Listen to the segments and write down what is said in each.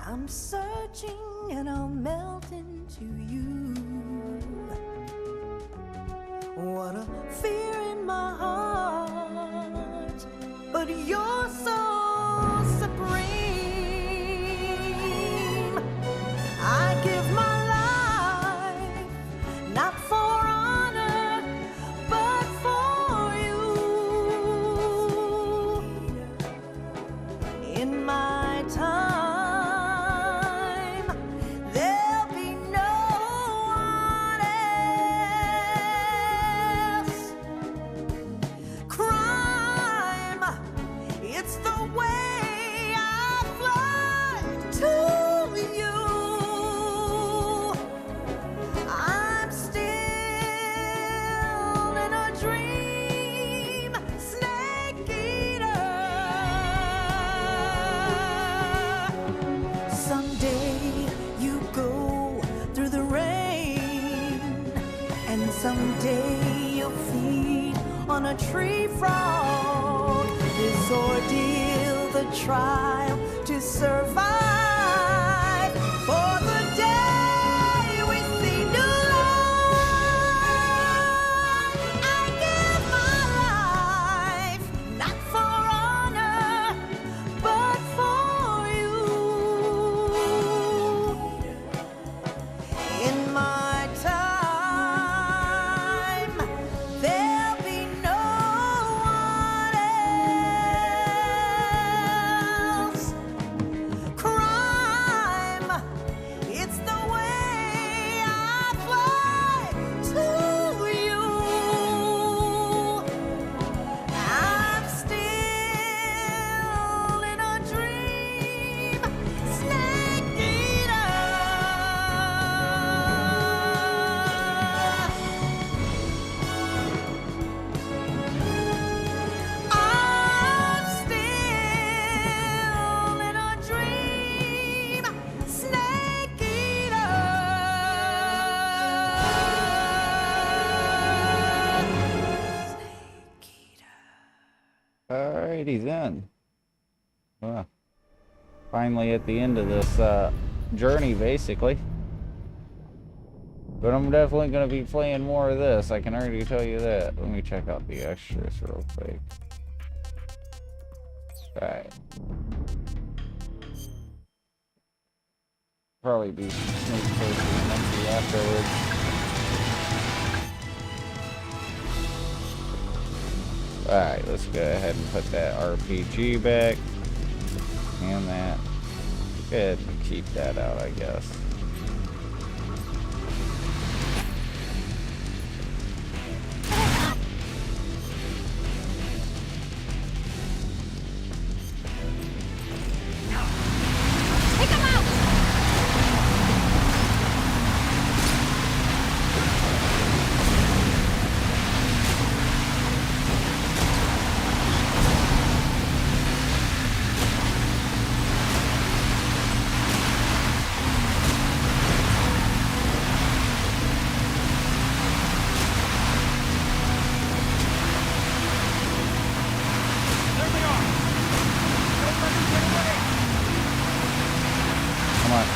I'm searching and I'll melt into you. What a fear in my heart, but you're so supreme. I give my life, not for honor, but for you. In my time, there'll be no one else. Crime, it's the way I fly to you. I'm still in a dream, snake eater. Someday you go through the rain, and someday you'll feed on a tree frog. This ordeal, the trial to survive, for the day we see new light. I give my life, not for honor, but for you. In my time, there'll be no one else. Crime, it's the way I fly to you. I'm still in a dream, snake eater. I'm still in a dream, snake eater. Snake eater. Alrighty then. Well, finally at the end of this journey, basically. But I'm definitely going to be playing more of this. I can already tell you that. Let me check out the extras real quick. Right. Probably do some sneak peeks afterwards. Alright, let's go ahead and put that RPG back. And that. Go ahead and keep that out, I guess. Take him out! Come on.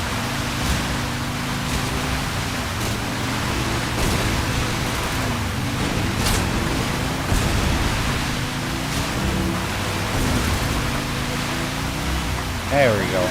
There we go.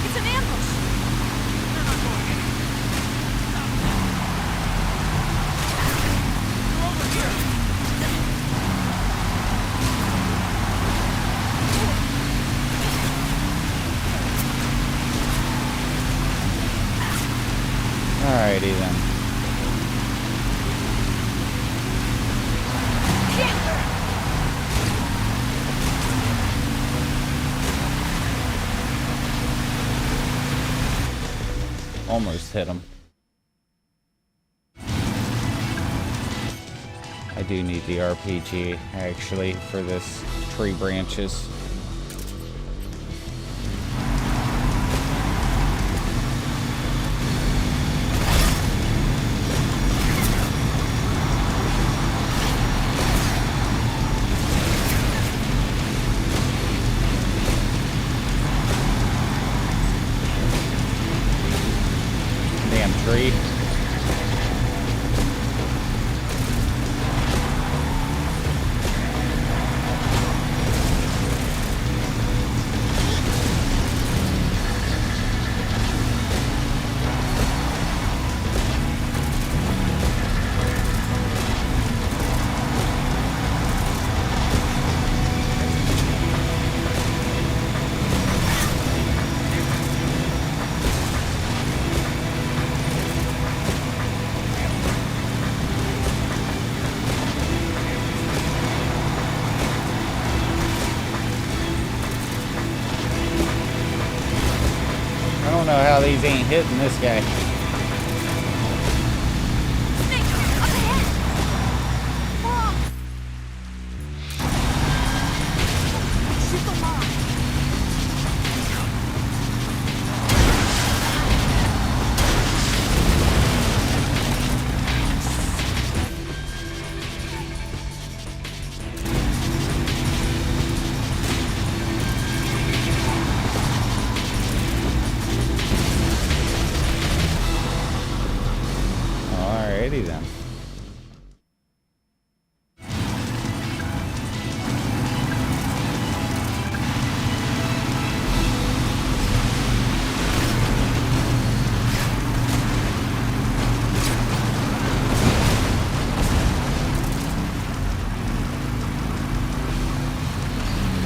It's an ambush! They're not going anywhere. They're over here. Alrighty then. almost hit him. I do need the RPG, actually, for this tree branches. Damn tree. I don't know how these ain't hitting this guy. Snake, up ahead! Whoa! Shoot the log. Alrighty then.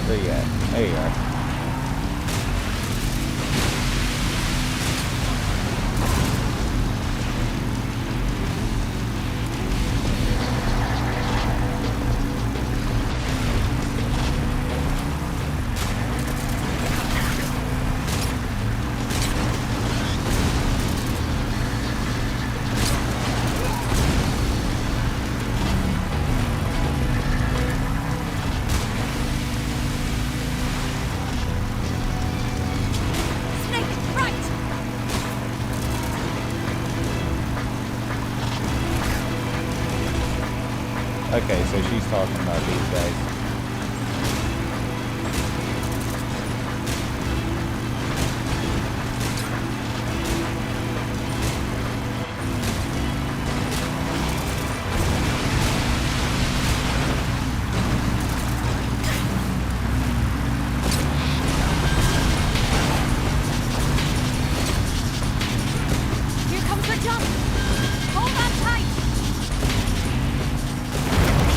Where you at? There you are. Snake, right! Okay, so she's talking about these guys. Here comes the jump! Hold on tight!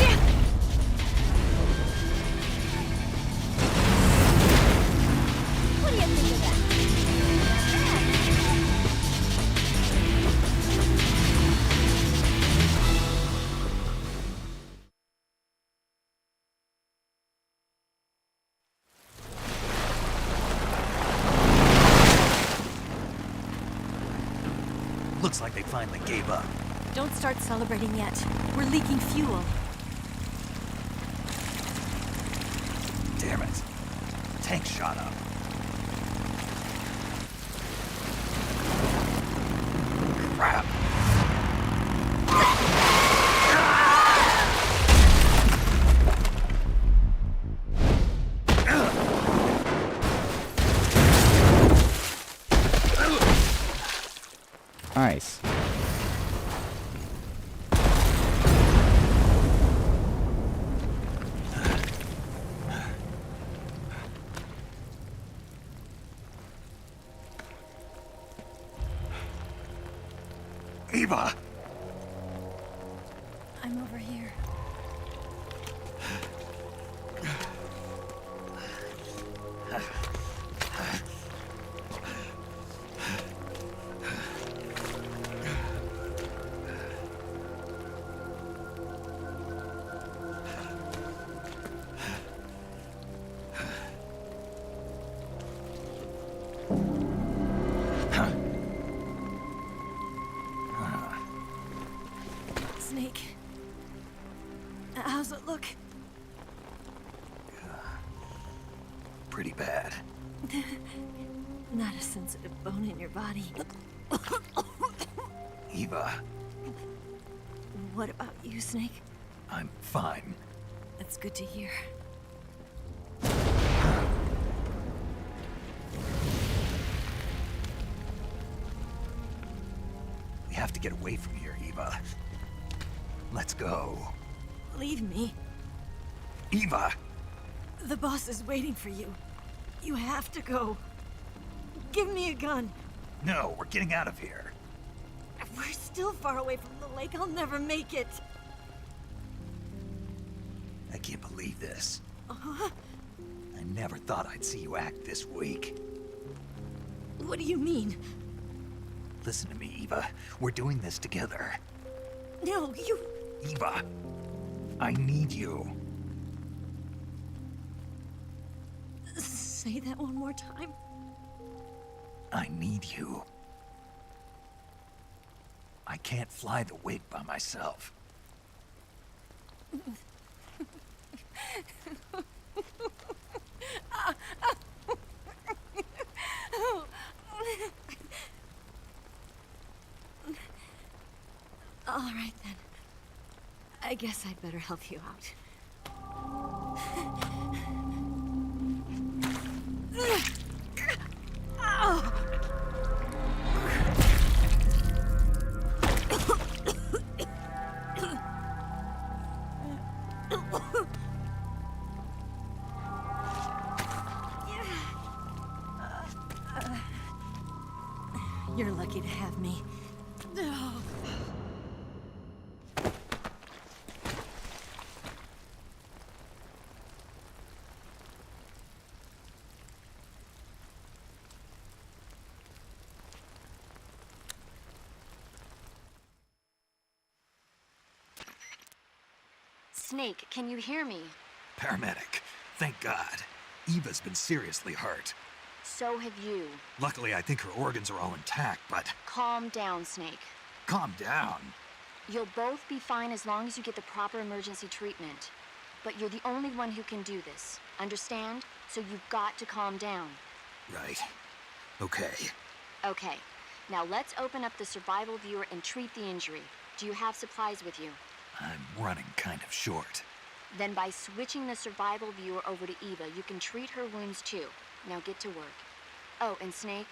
Yeah. What do you think of that? Looks like they finally gave up. Don't start celebrating yet. We're leaking fuel. Damn it. Tank shot up. Crap. Nice. Eva! I'm over here. pretty bad. Not a sensitive bone in your body. Eva, What about you, Snake? I'm fine. That's good to hear. We have to get away from here, Eva. Let's go. Leave me. Eva! The boss is waiting for you. You have to go. Give me a gun. No, we're getting out of here. We're still far away from the lake. I'll never make it. I can't believe this. I never thought I'd see you act this weak. What do you mean? Listen to me, Eva. We're doing this together. No, you... Eva, I need you. Say that one more time. I need you. I can't fly the wig by myself. All right, then. I guess I'd better help you out. You're lucky to have me. Snake, can you hear me? Paramedic, thank God. Eva's been seriously hurt. So have you. Luckily, I think her organs are all intact, but Calm down, Snake. calm down. You'll both be fine as long as you get the proper emergency treatment. But you're the only one who can do this. Understand? So you've got to calm down. Right. Okay. Okay. Now let's open up the survival viewer and treat the injury. Do you have supplies with you? I'm running kind of short. Then by switching the survival viewer over to Eva, you can treat her wounds too. Now get to work. Oh, and Snake,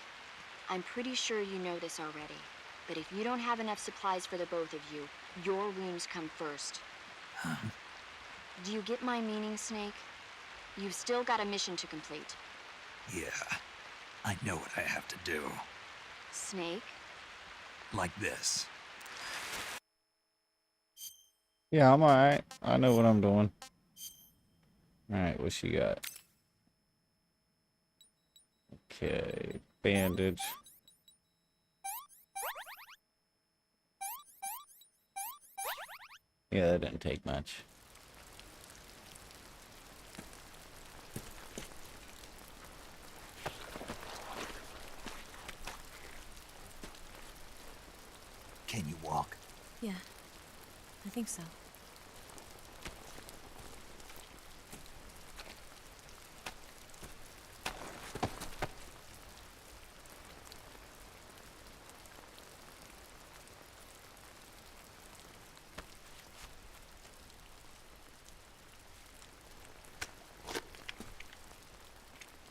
I'm pretty sure you know this already, but if you don't have enough supplies for the both of you, your wounds come first. Huh? Do you get my meaning, Snake? You've still got a mission to complete. Yeah. I know what I have to do. Snake? Like this. Yeah, I'm alright. I know what I'm doing. Alright, what she got? Okay, bandage. Yeah, that didn't take much. Can you walk? Yeah, I think so.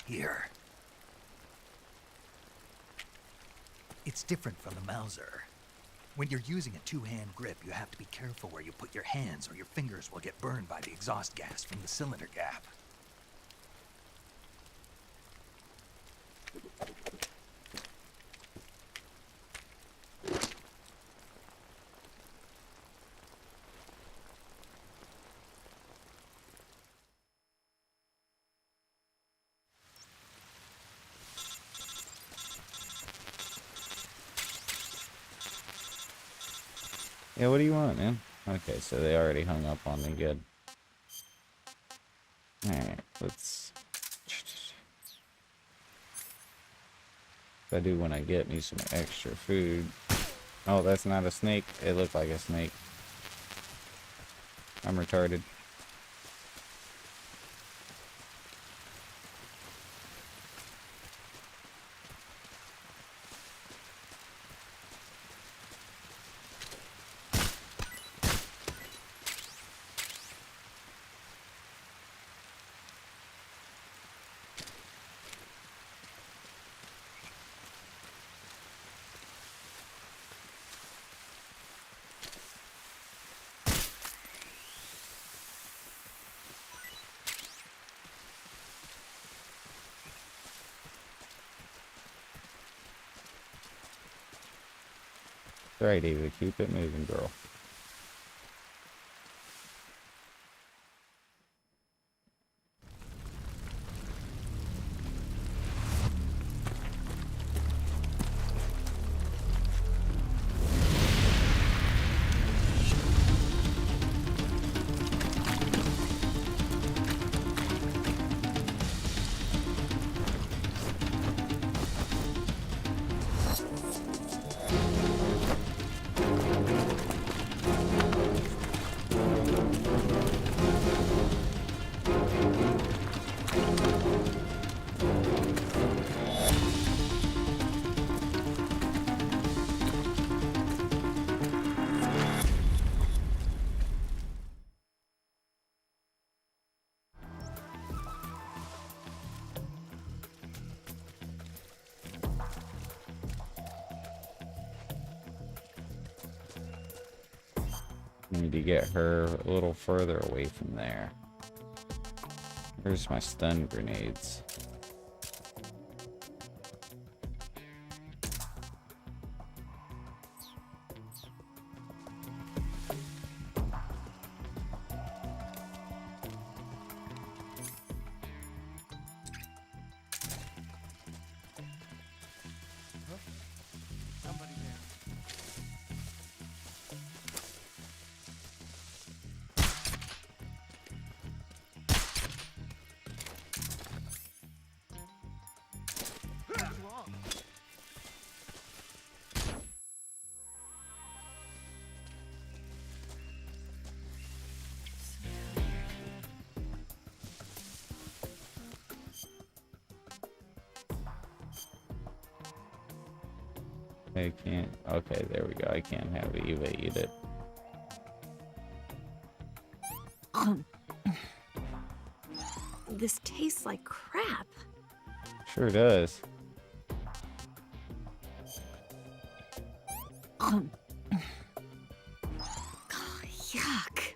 Here. It's different from the Mauser. When you're using a two-hand grip, you have to be careful where you put your hands or your fingers will get burned by the exhaust gas from the cylinder gap. Yeah, what do you want, man? Okay, so they already hung up on me. Good. Alright, let's... I do want to get me some extra food. Oh, that's not a snake. It looked like a snake. I'm retarded. Right, Eva, keep it moving, girl. I need to get her a little further away from there. Here's my stun grenades. I can't. Okay, there we go. I can't have Eva eat it. This tastes like crap. Sure does. Oh, yuck.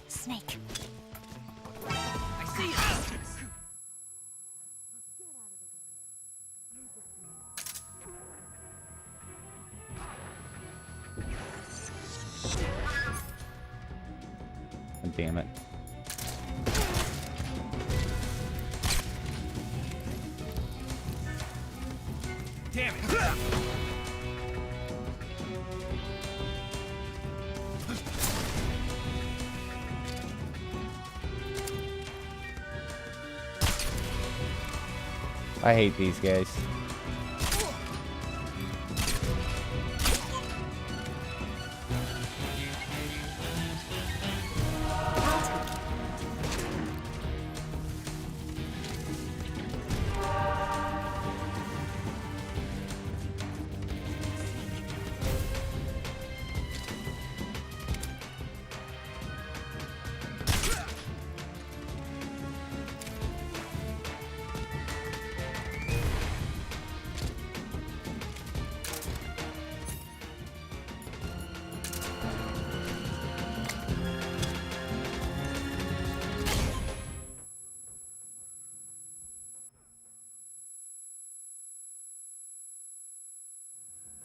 Snake. I see you! Damn it. Damn it! I hate these guys.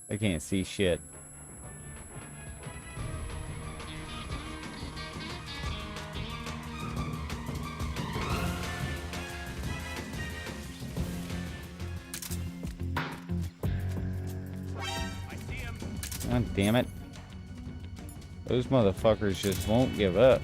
I can't see shit. God damn it. Those motherfuckers just won't give up.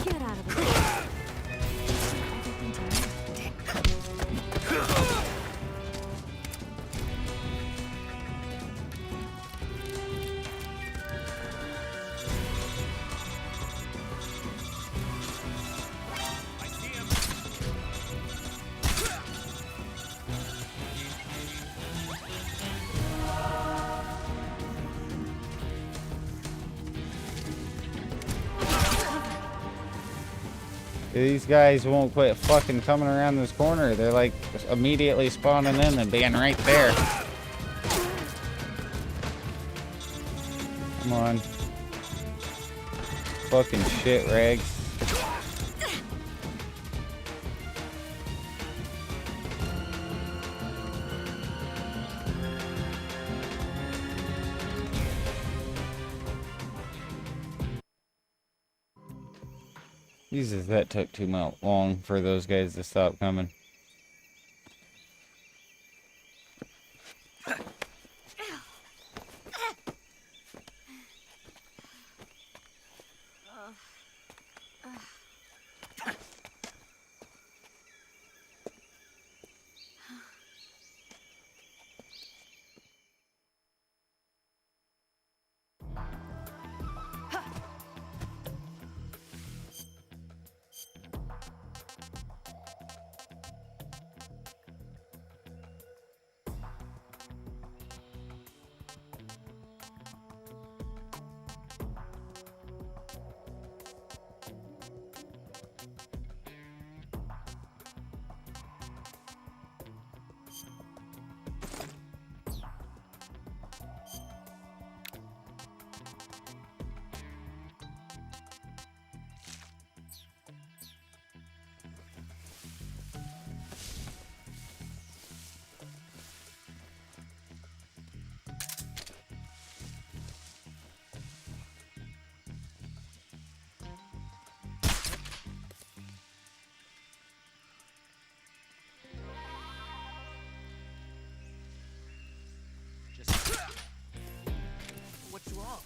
Get out of the way. These guys won't quit fucking coming around this corner. They're like immediately spawning in and being right there. Come on. Fucking shit, Rags. Jesus, that took too long for those guys to stop coming. What's wrong?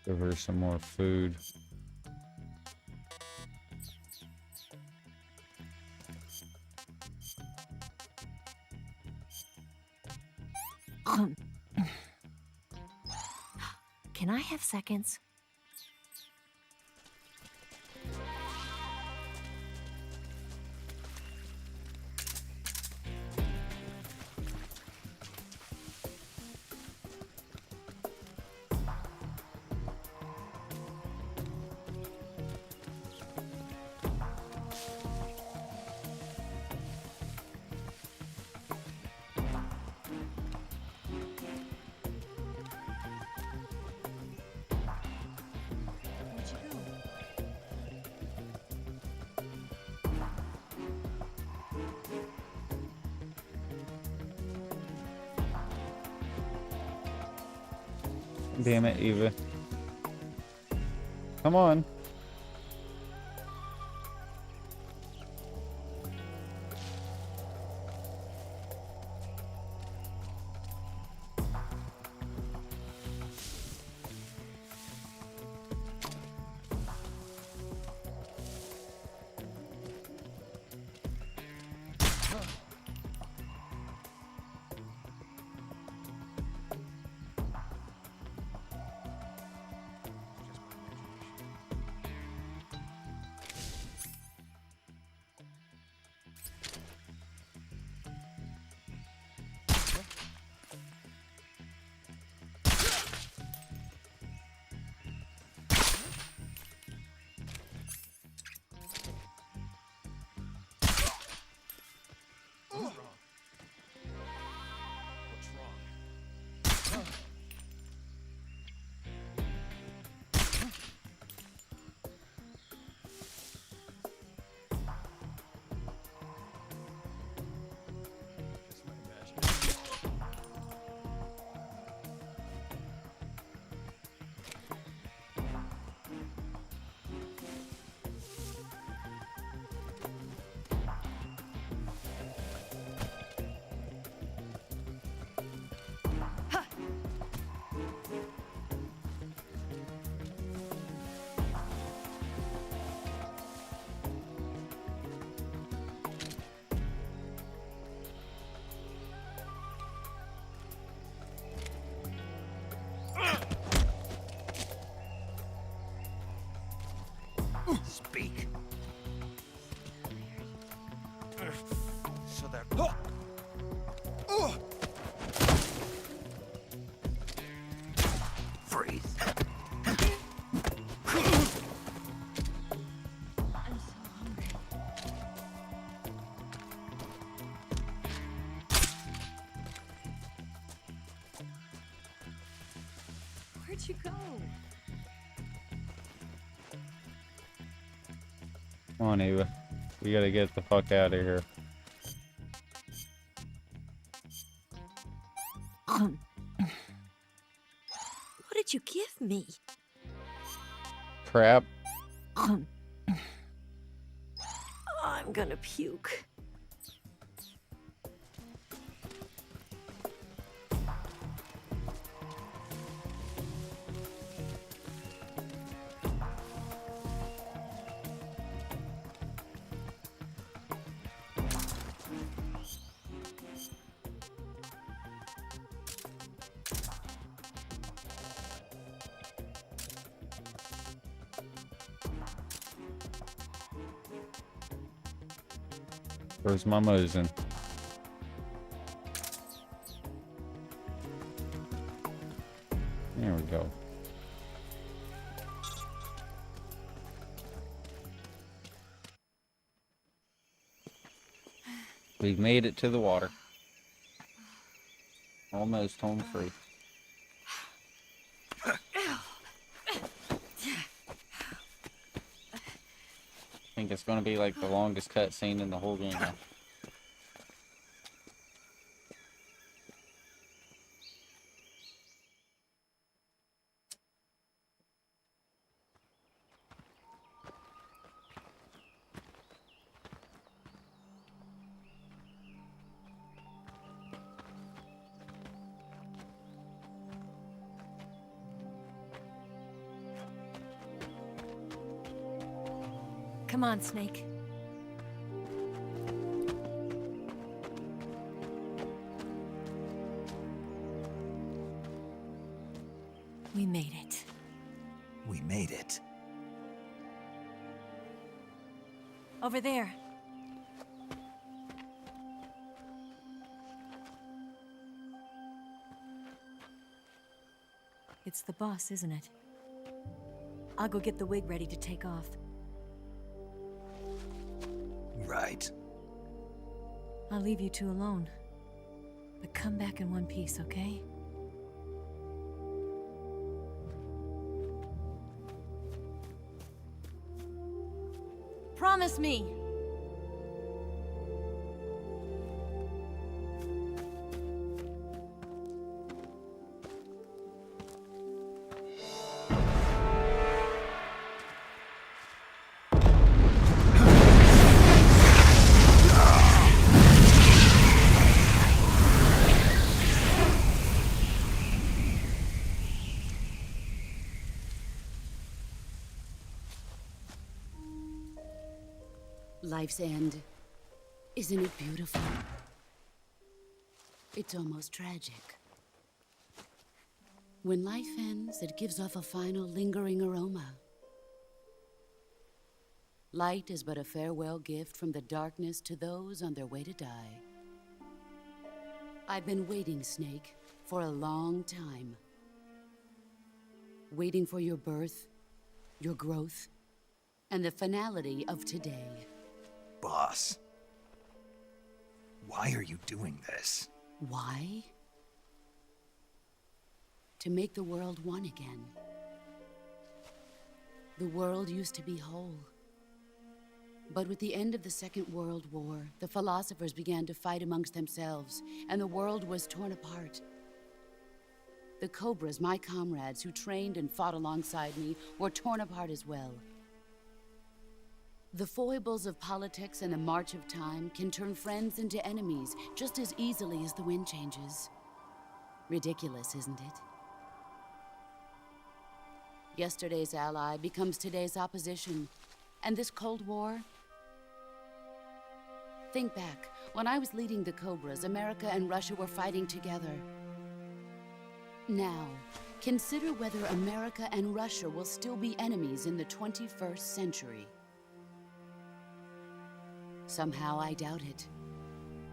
Give her some more food. Can I have seconds? Damn it, Eva. Come on. Where'd you go? Come on, Ava. We gotta get the fuck out of here. What did you give me? Crap. I'm gonna puke. Where's my Mosin? There we go. We've made it to the water. Almost home free. I think it's gonna be like the longest cutscene in the whole game now. Come on, Snake. We made it. We made it. Over there. It's the boss, isn't it? I'll go get the wig ready to take off. Right. I'll leave you two alone. But come back in one piece, okay? Promise me! Life's end. Isn't it beautiful? It's almost tragic. When life ends, it gives off a final lingering aroma. Light is but a farewell gift from the darkness to those on their way to die. I've been waiting, Snake, for a long time. Waiting for your birth, your growth, and the finality of today. Boss. Why are you doing this? Why? To make the world one again. The world used to be whole. But with the end of the Second World War, the philosophers began to fight amongst themselves, and the world was torn apart. The Cobras, my comrades who trained and fought alongside me, were torn apart as well. The foibles of politics and the march of time can turn friends into enemies just as easily as the wind changes. Ridiculous, isn't it? Yesterday's ally becomes today's opposition, and this Cold War? Think back. When I was leading the Cobras, America and Russia were fighting together. Now, consider whether America and Russia will still be enemies in the 21st century. Somehow I doubt it.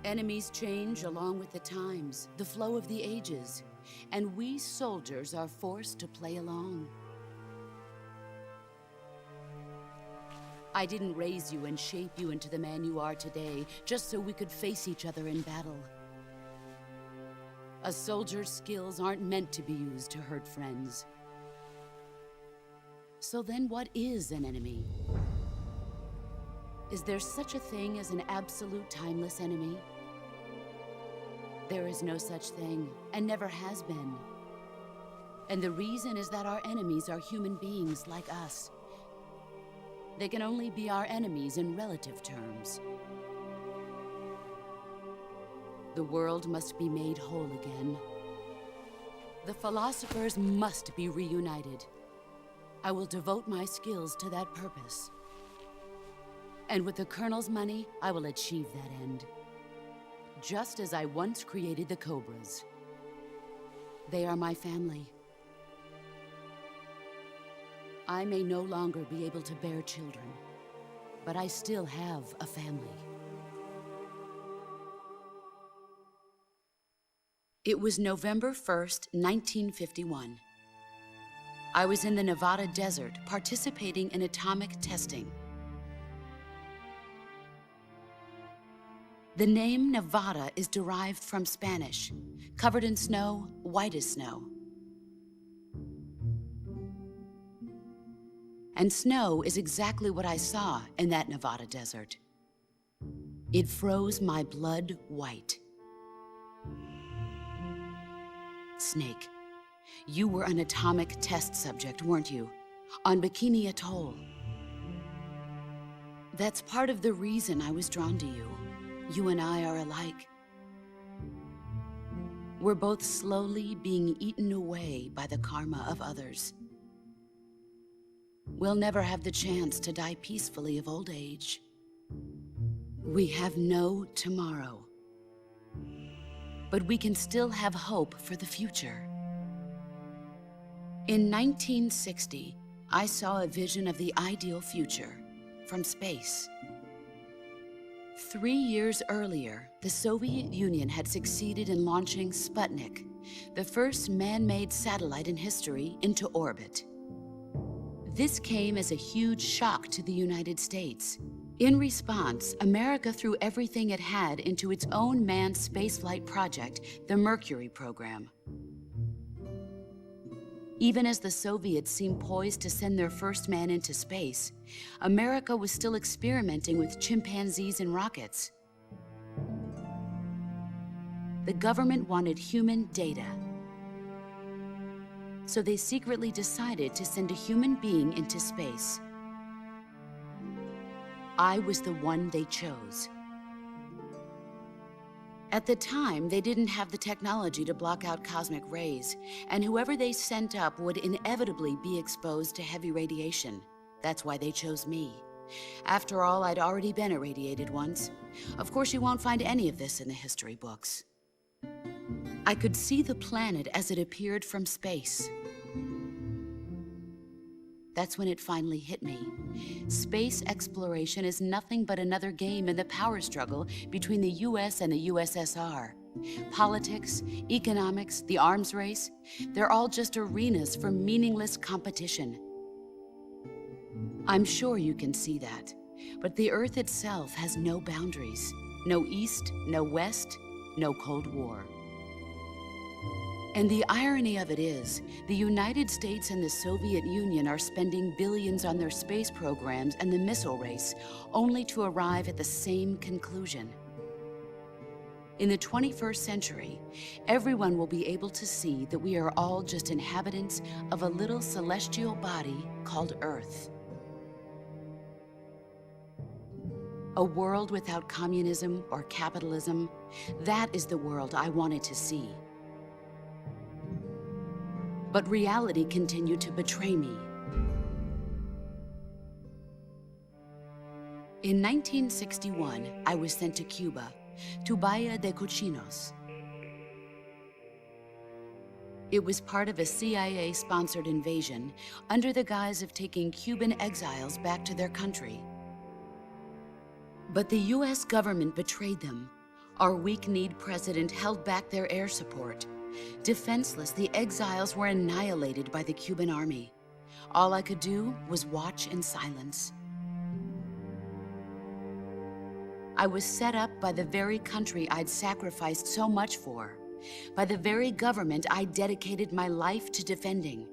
Enemies change along with the times, the flow of the ages, and we soldiers are forced to play along. I didn't raise you and shape you into the man you are today just so we could face each other in battle. A soldier's skills aren't meant to be used to hurt friends. So then what is an enemy? Is there such a thing as an absolute timeless enemy? There is no such thing, and never has been. And the reason is that our enemies are human beings like us. They can only be our enemies in relative terms. The world must be made whole again. The philosophers must be reunited. I will devote my skills to that purpose. And with the Colonel's money, I will achieve that end. Just as I once created the Cobras. They are my family. I may no longer be able to bear children, but I still have a family. It was November 1st, 1951. I was in the Nevada desert participating in atomic testing. The name Nevada is derived from Spanish, covered in snow, white as snow. And snow is exactly what I saw in that Nevada desert. It froze my blood white. Snake, you were an atomic test subject, weren't you? On Bikini Atoll. That's part of the reason I was drawn to you. You and I are alike. We're both slowly being eaten away by the karma of others. We'll never have the chance to die peacefully of old age. We have no tomorrow. But we can still have hope for the future. In 1960, I saw a vision of the ideal future from space. 3 years earlier, the Soviet Union had succeeded in launching Sputnik, the first man-made satellite in history, into orbit. This came as a huge shock to the United States. In response, America threw everything it had into its own manned spaceflight project, the Mercury program. Even as the Soviets seemed poised to send their first man into space, America was still experimenting with chimpanzees and rockets. The government wanted human data. So they secretly decided to send a human being into space. I was the one they chose. At the time, they didn't have the technology to block out cosmic rays, and whoever they sent up would inevitably be exposed to heavy radiation. That's why they chose me. After all, I'd already been irradiated once. Of course, you won't find any of this in the history books. I could see the planet as it appeared from space. That's when it finally hit me. Space exploration is nothing but another game in the power struggle between the US and the USSR. Politics, economics, the arms race, they're all just arenas for meaningless competition. I'm sure you can see that, but the Earth itself has no boundaries. No East, no West, no Cold War. And the irony of it is, the United States and the Soviet Union are spending billions on their space programs and the missile race, only to arrive at the same conclusion. In the 21st century, everyone will be able to see that we are all just inhabitants of a little celestial body called Earth. A world without communism or capitalism, that is the world I wanted to see. But reality continued to betray me. In 1961, I was sent to Cuba, to Bahia de Cochinos. It was part of a CIA-sponsored invasion under the guise of taking Cuban exiles back to their country. But the US government betrayed them. Our weak-kneed president held back their air support. Defenseless, the exiles were annihilated by the Cuban army. All I could do was watch in silence. I was set up by the very country I'd sacrificed so much for, by the very government I dedicated my life to defending.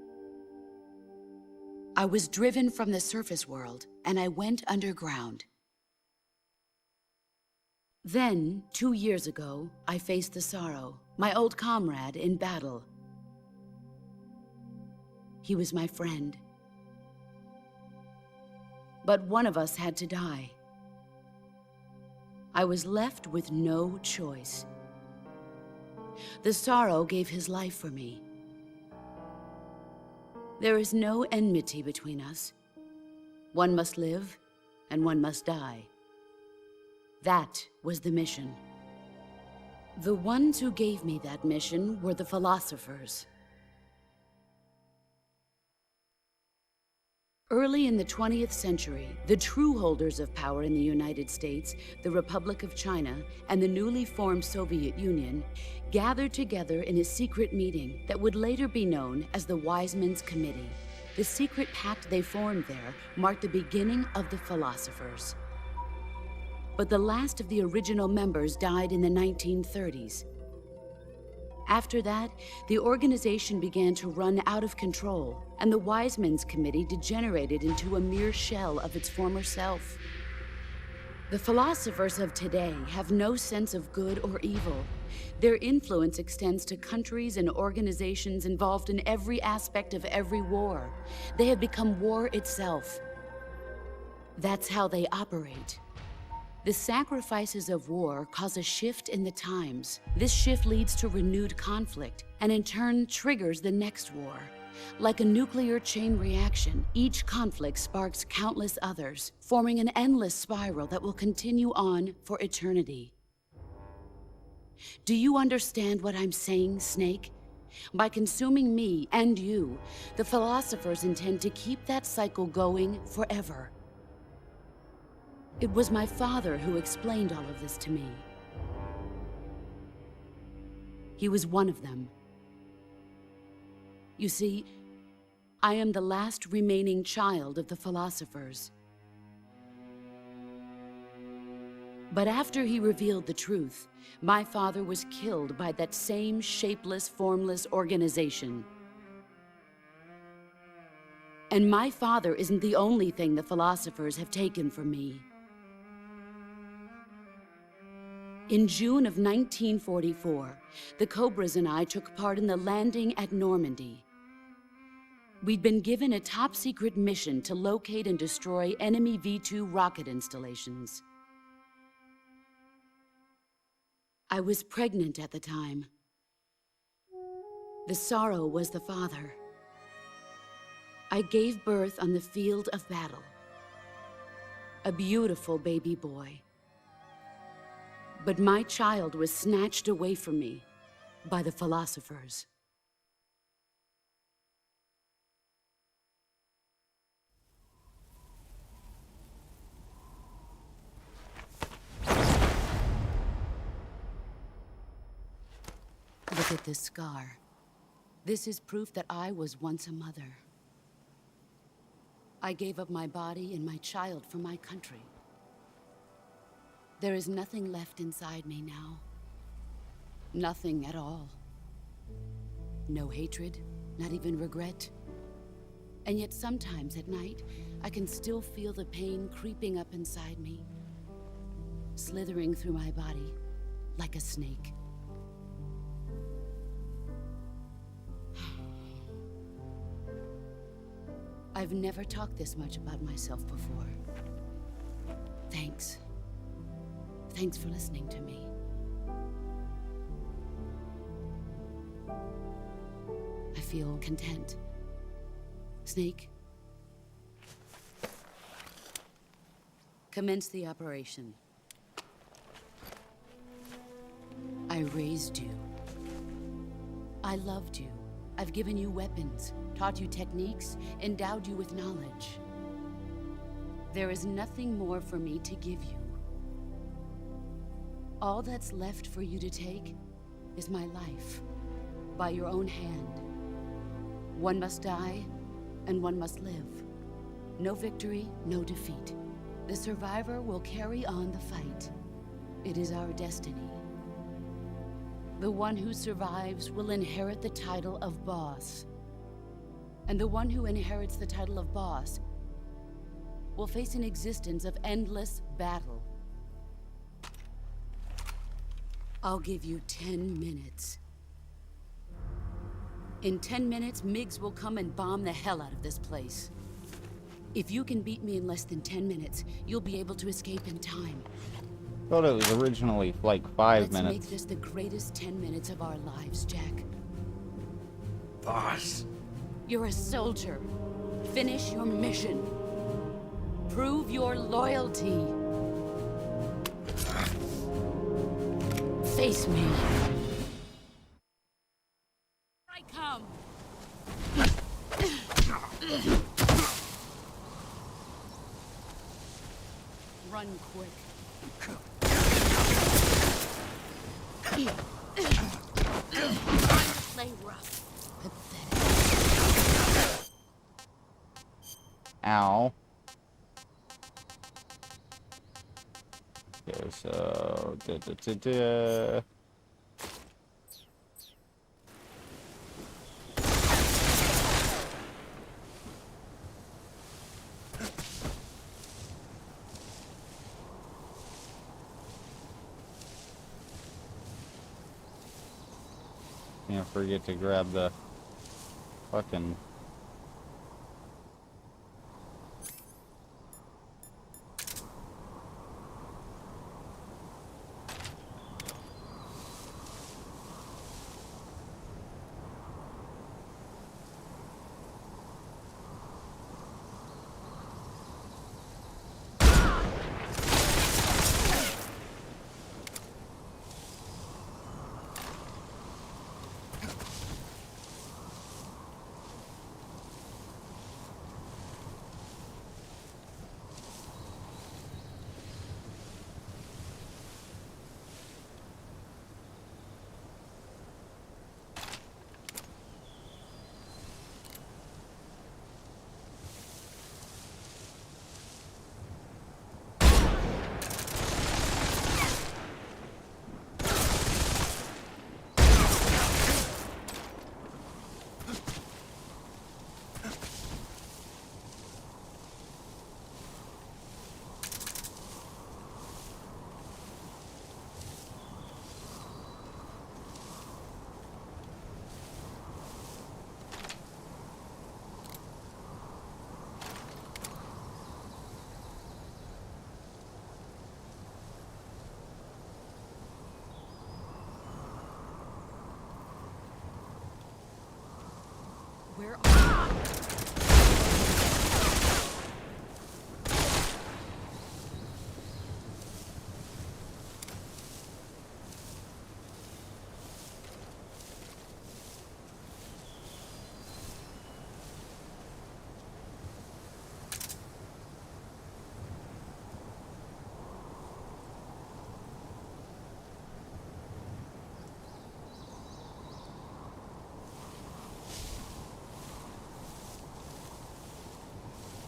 I was driven from the surface world, and I went underground. Then, 2 years ago, I faced the Sorrow, my old comrade in battle. He was my friend. But one of us had to die. I was left with no choice. The Sorrow gave his life for me. There is no enmity between us. One must live, and one must die. That was the mission. The ones who gave me that mission were the philosophers. Early in the 20th century, the true holders of power in the United States, the Republic of China, and the newly formed Soviet Union gathered together in a secret meeting that would later be known as the Wiseman's Committee. The secret pact they formed there marked the beginning of the philosophers. But the last of the original members died in the 1930s. After that, the organization began to run out of control, and the Wiseman's Committee degenerated into a mere shell of its former self. The philosophers of today have no sense of good or evil. Their influence extends to countries and organizations involved in every aspect of every war. They have become war itself. That's how they operate. The sacrifices of war cause a shift in the times. This shift leads to renewed conflict, and in turn triggers the next war. Like a nuclear chain reaction, each conflict sparks countless others, forming an endless spiral that will continue on for eternity. Do you understand what I'm saying, Snake? By consuming me and you, the philosophers intend to keep that cycle going forever. It was my father who explained all of this to me. He was one of them. You see, I am the last remaining child of the philosophers. But after he revealed the truth, my father was killed by that same shapeless, formless organization. And my father isn't the only thing the philosophers have taken from me. In June of 1944, the Cobras and I took part in the landing at Normandy. We'd been given a top-secret mission to locate and destroy enemy V-2 rocket installations. I was pregnant at the time. The Sorrow was the father. I gave birth on the field of battle. A beautiful baby boy. But my child was snatched away from me by the philosophers. Look at this scar. This is proof that I was once a mother. I gave up my body and my child for my country. There is nothing left inside me now. Nothing at all. No hatred, not even regret. And yet sometimes at night, I can still feel the pain creeping up inside me, slithering through my body like a snake. I've never talked this much about myself before. Thanks. Thanks for listening to me. I feel content. Snake, commence the operation. I raised you. I loved you. I've given you weapons, taught you techniques, endowed you with knowledge. There is nothing more for me to give you. All that's left for you to take is my life, by your own hand. One must die, and one must live. No victory, no defeat. The survivor will carry on the fight. It is our destiny. The one who survives will inherit the title of boss. And the one who inherits the title of boss will face an existence of endless battle. I'll give you 10 minutes. In 10 minutes, Miggs will come and bomb the hell out of this place. If you can beat me in less than 10 minutes, you'll be able to escape in time. Thought it was originally like 5 Let's minutes. make this the greatest 10 minutes of our lives, Jack. Boss. You're a soldier. Finish your mission. Prove your loyalty. Face me. I come. Run quick. Play rough. Pathetic. Ow. Okay, so can't forget to grab the fucking Where are you?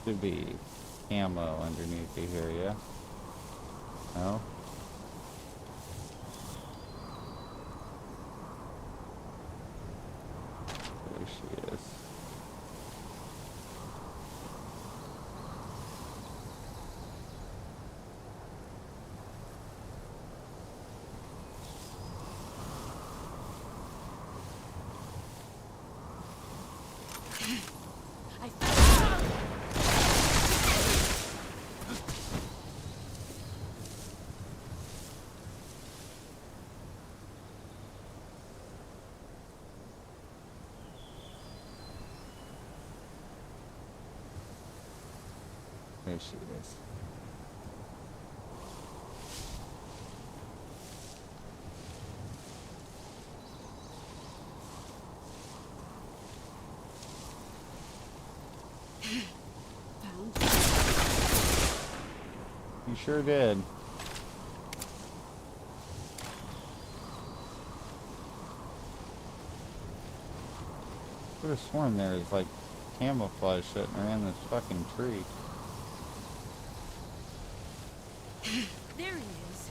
should be ammo underneath you here, yeah? No? There she is. I found There she is. You sure did. Could have sworn there was like camouflage sitting around this fucking tree. There he is.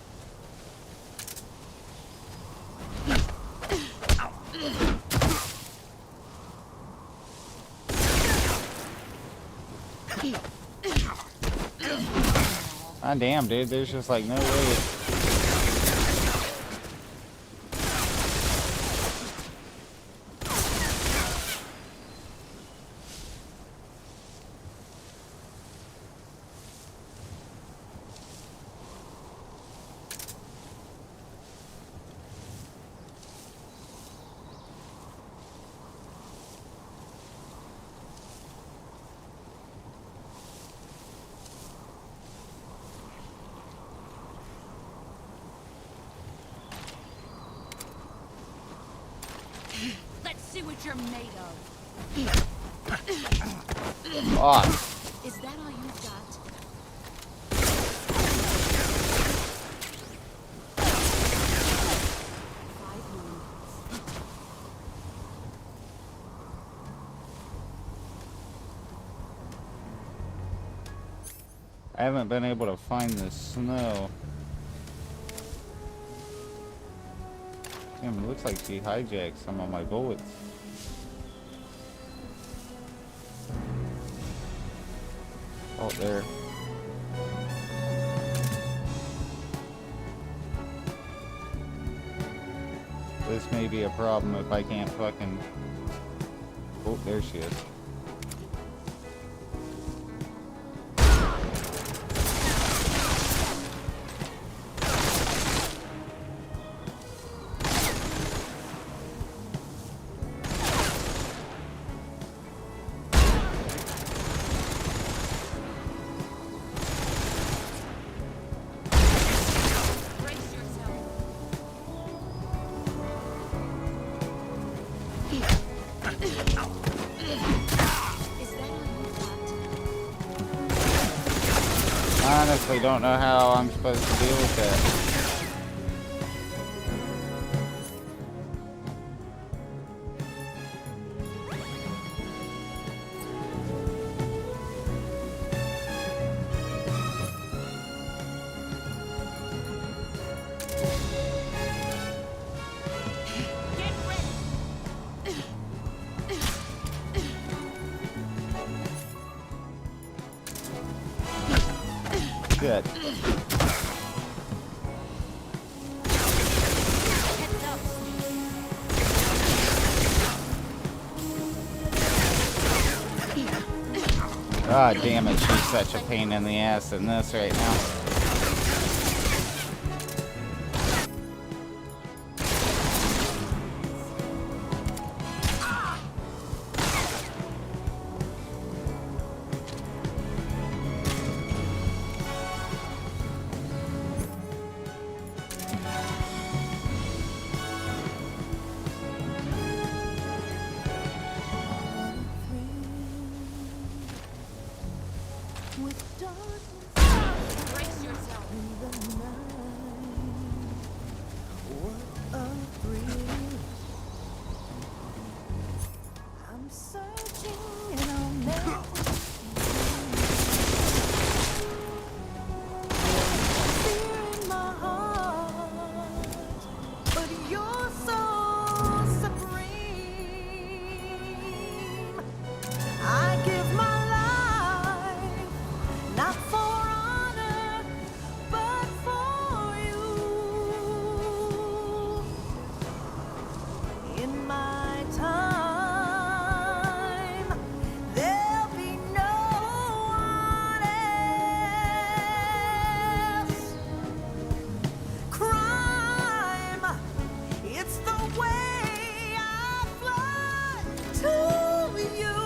Ah, damn, dude. There's just like no way. Let's see what you're made of. Fuck. Is that all you've got? Five more. I haven't been able to find the snow. Damn, it looks like she hijacked some of my bullets. Oh, there. This may be a problem if I can't fucking... Oh, there she is. Brace yourself. Is that all you've got? I honestly don't know how I'm supposed to deal with that. Get ready. Shit. Heads up. God damn it, she's such a pain in the ass in this right now. Brace yourself. I'm searching and I'll never fear in my heart, but you're so supreme. I give my life not for honor, but for you. In my time, there'll be no one else. Crime, it's the way I fly to you.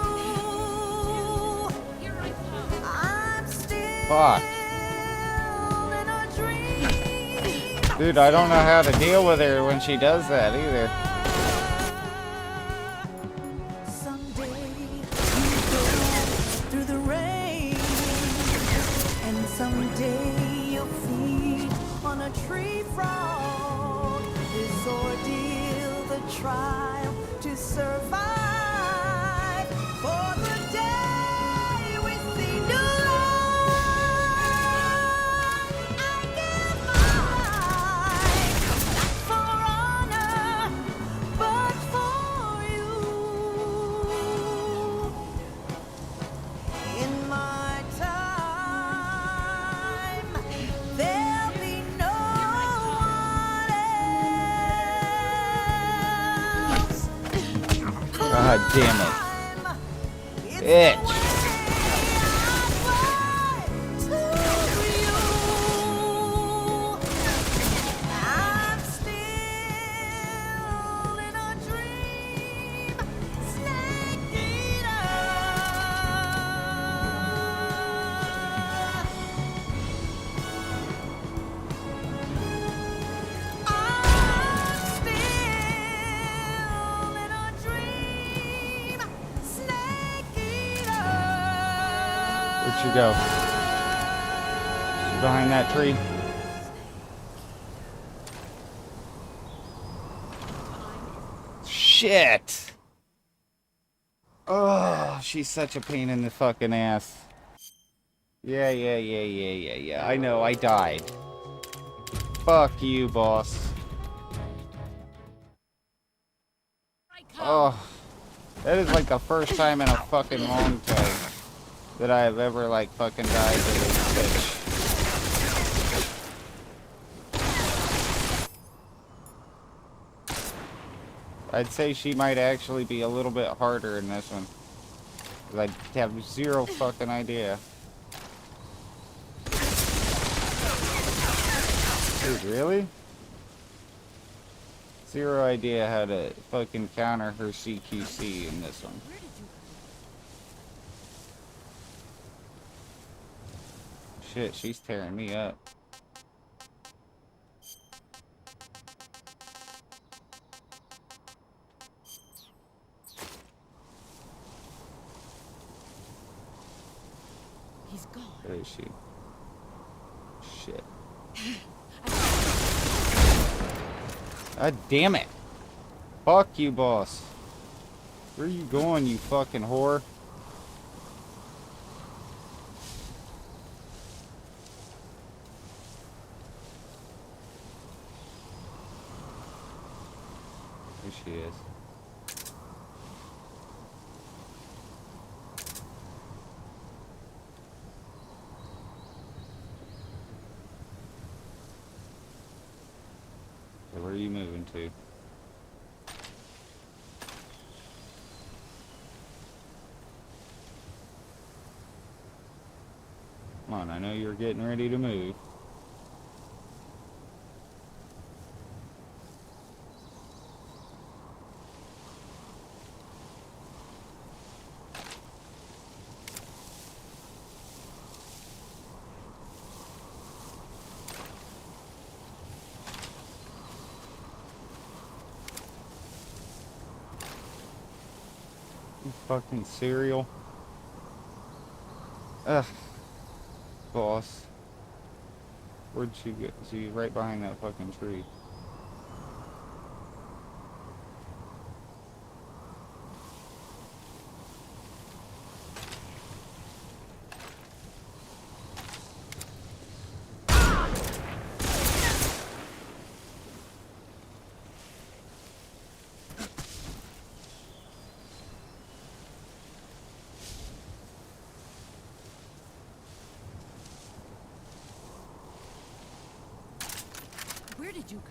Here I come. I'm still Fuck. in a dream. Dude, I don't know how to deal with her when she does that either. Someday you go through the rain, and someday you'll feed on a tree frog. This ordeal, the trial to survive, for the day we see new light. I give my life, not for honor, God damn it. It's Bitch. the way I want to you. I'm still in a dream, snake eater. I'm still in a dream, snake eater. Where'd she go? She behind that tree? Shit! Oh, she's such a pain in the fucking ass. Yeah. I know, I died. Fuck you, boss. Oh, that is like the first time in a fucking long time that I have ever like fucking died to this bitch. I'd say she might actually be a little bit harder in this one. 'Cause I have zero fucking idea. Dude, really? Zero idea how to fucking counter her CQC in this one. Shit, she's tearing me up. He's gone. Where is she? Shit. God damn it. Fuck you, boss. Where you going, you fucking whore? There she is. So where are you moving to? Come on, I know you're getting ready to move. You fucking cereal. Ugh. Boss. Where'd she get? She's right behind that fucking tree. Where did you go?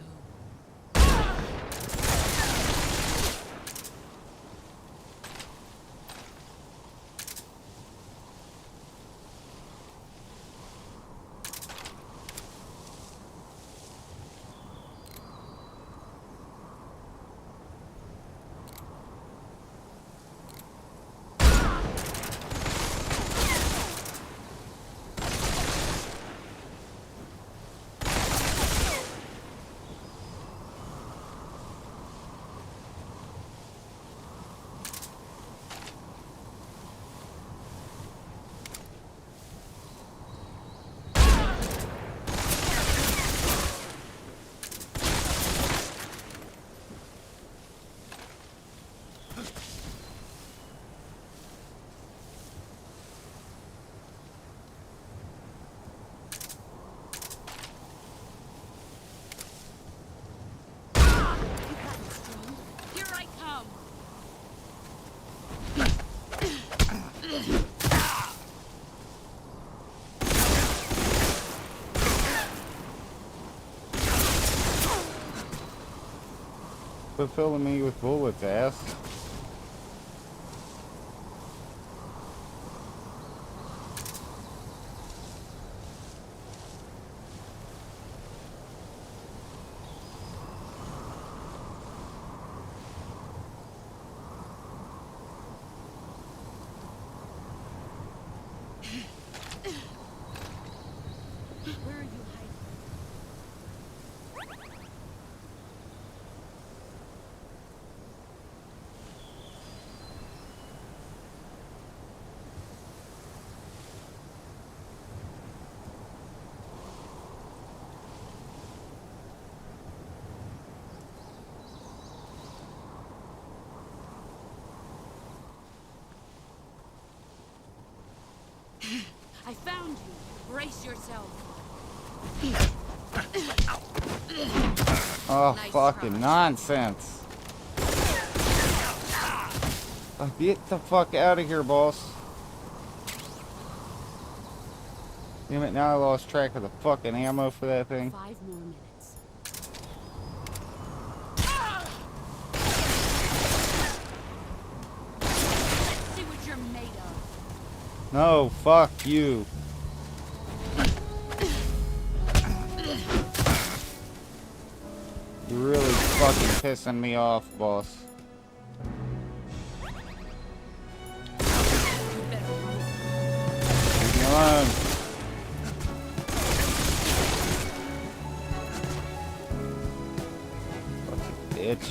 Here I come. Quit filling me with bullets, ass. I found you. Brace yourself. Oh, Nice fucking try. nonsense. Oh, get the fuck out of here, boss. Damn it, now I lost track of the fucking ammo for that thing. 5 more minutes. Let's see what you're made of. No, fuck you. You're really fucking pissing me off, boss. You better run. Leave me alone. Fucking bitch.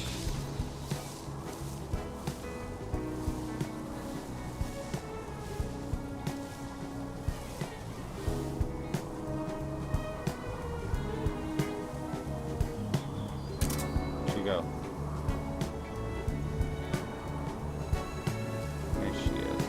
Where'd she go? There she is.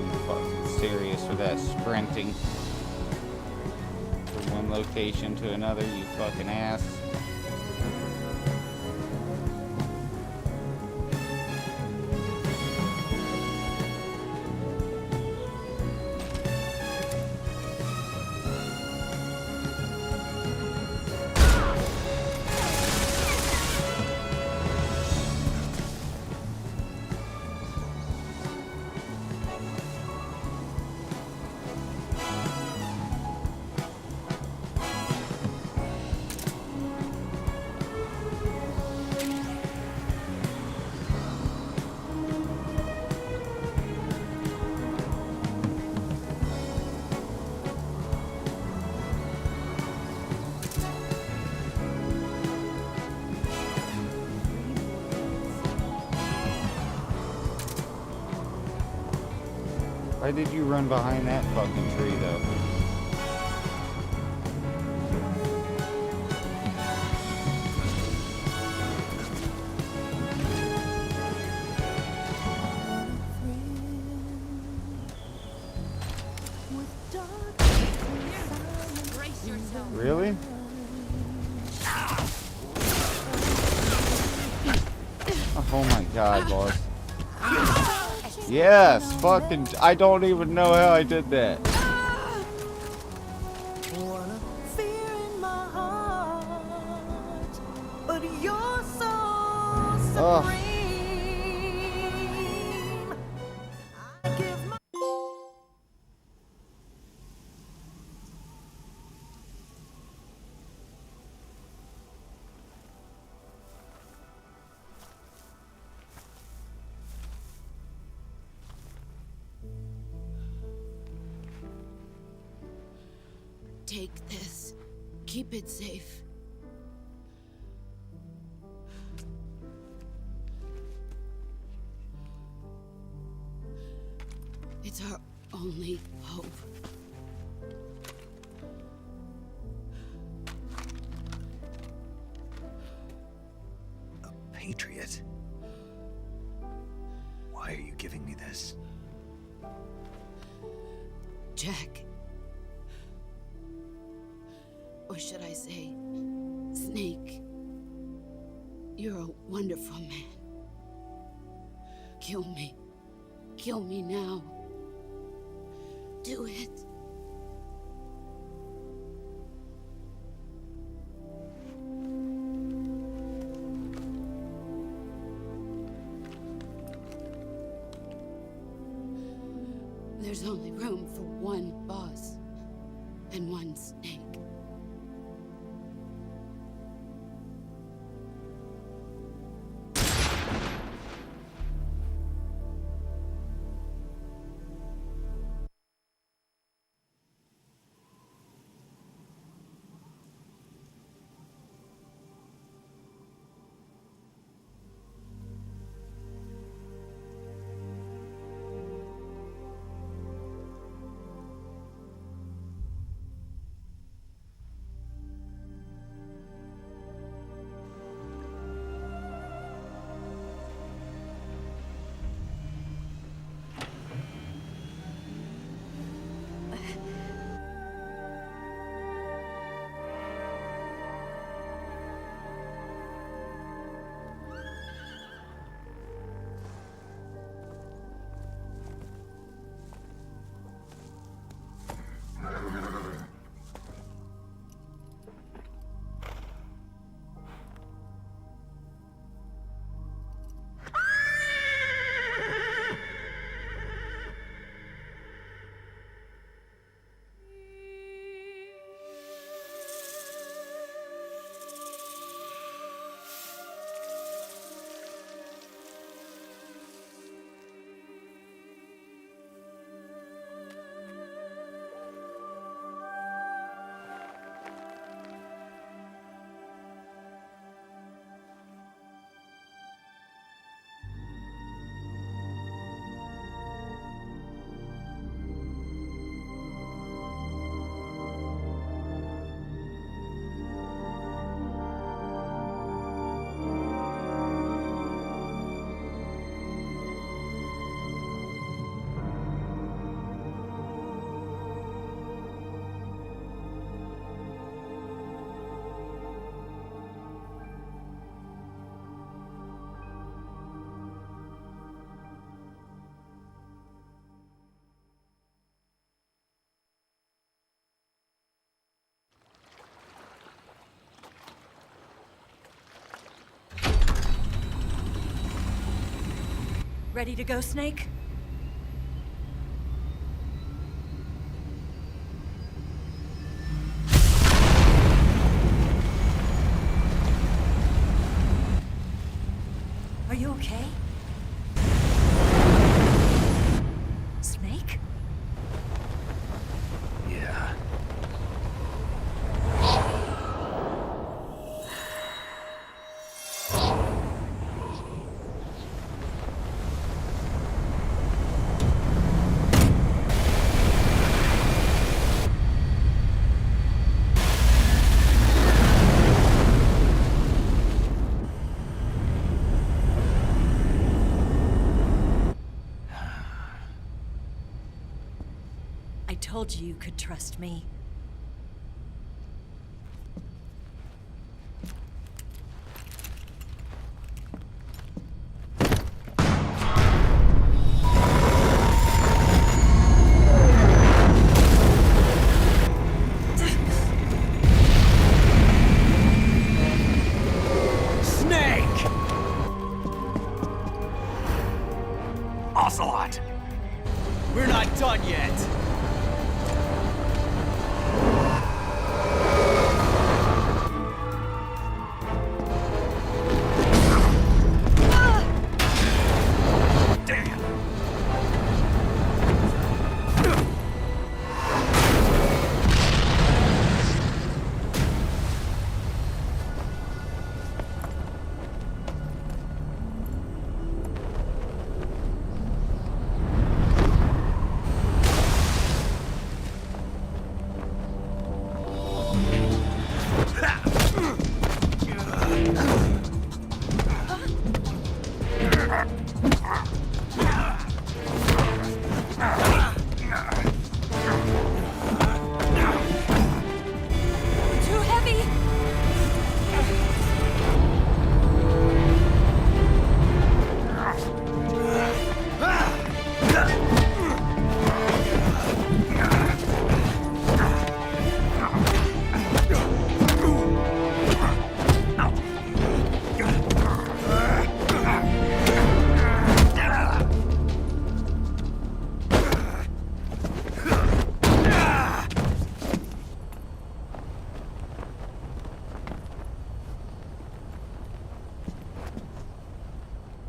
You fucking serious with that sprinting from one location to another, you fucking ass. Why did you run behind that fucking tree, though? Brace yourself. Really? Oh my god, boss. Yes, fucking, I don't even know how I did that. Wanna fear in my heart, but you're so Ugh. supreme. I give my Take this. Keep it safe. It's our only hope. A patriot? Why are you giving me this? Jack. Or should I say, Snake. You're a wonderful man. Kill me. Kill me now. Do it. There's only room for one boss and one snake. Ready to go, Snake? Are you okay? Snake? Yeah. I told you you could trust me. Snake! Ocelot! We're not done yet. Damn! Too heavy!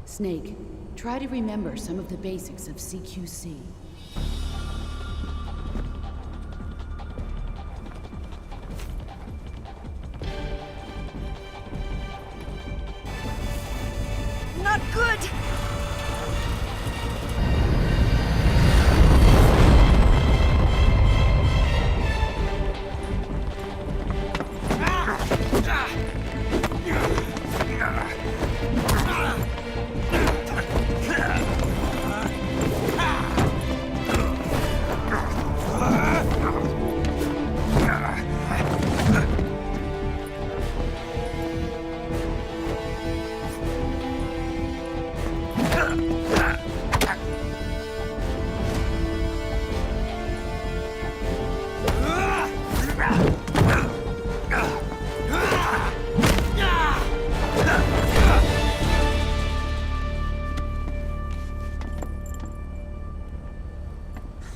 Snake, try to remember some of the basics of CQC. Not good!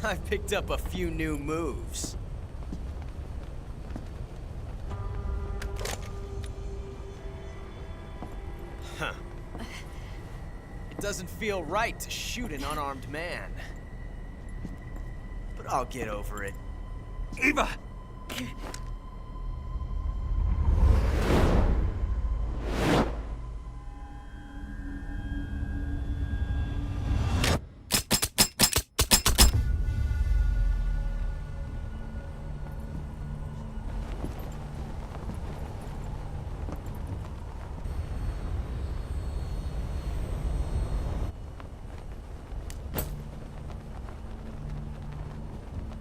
I picked up a few new moves. Huh. It doesn't feel right to shoot an unarmed man. But I'll get over it. Eva!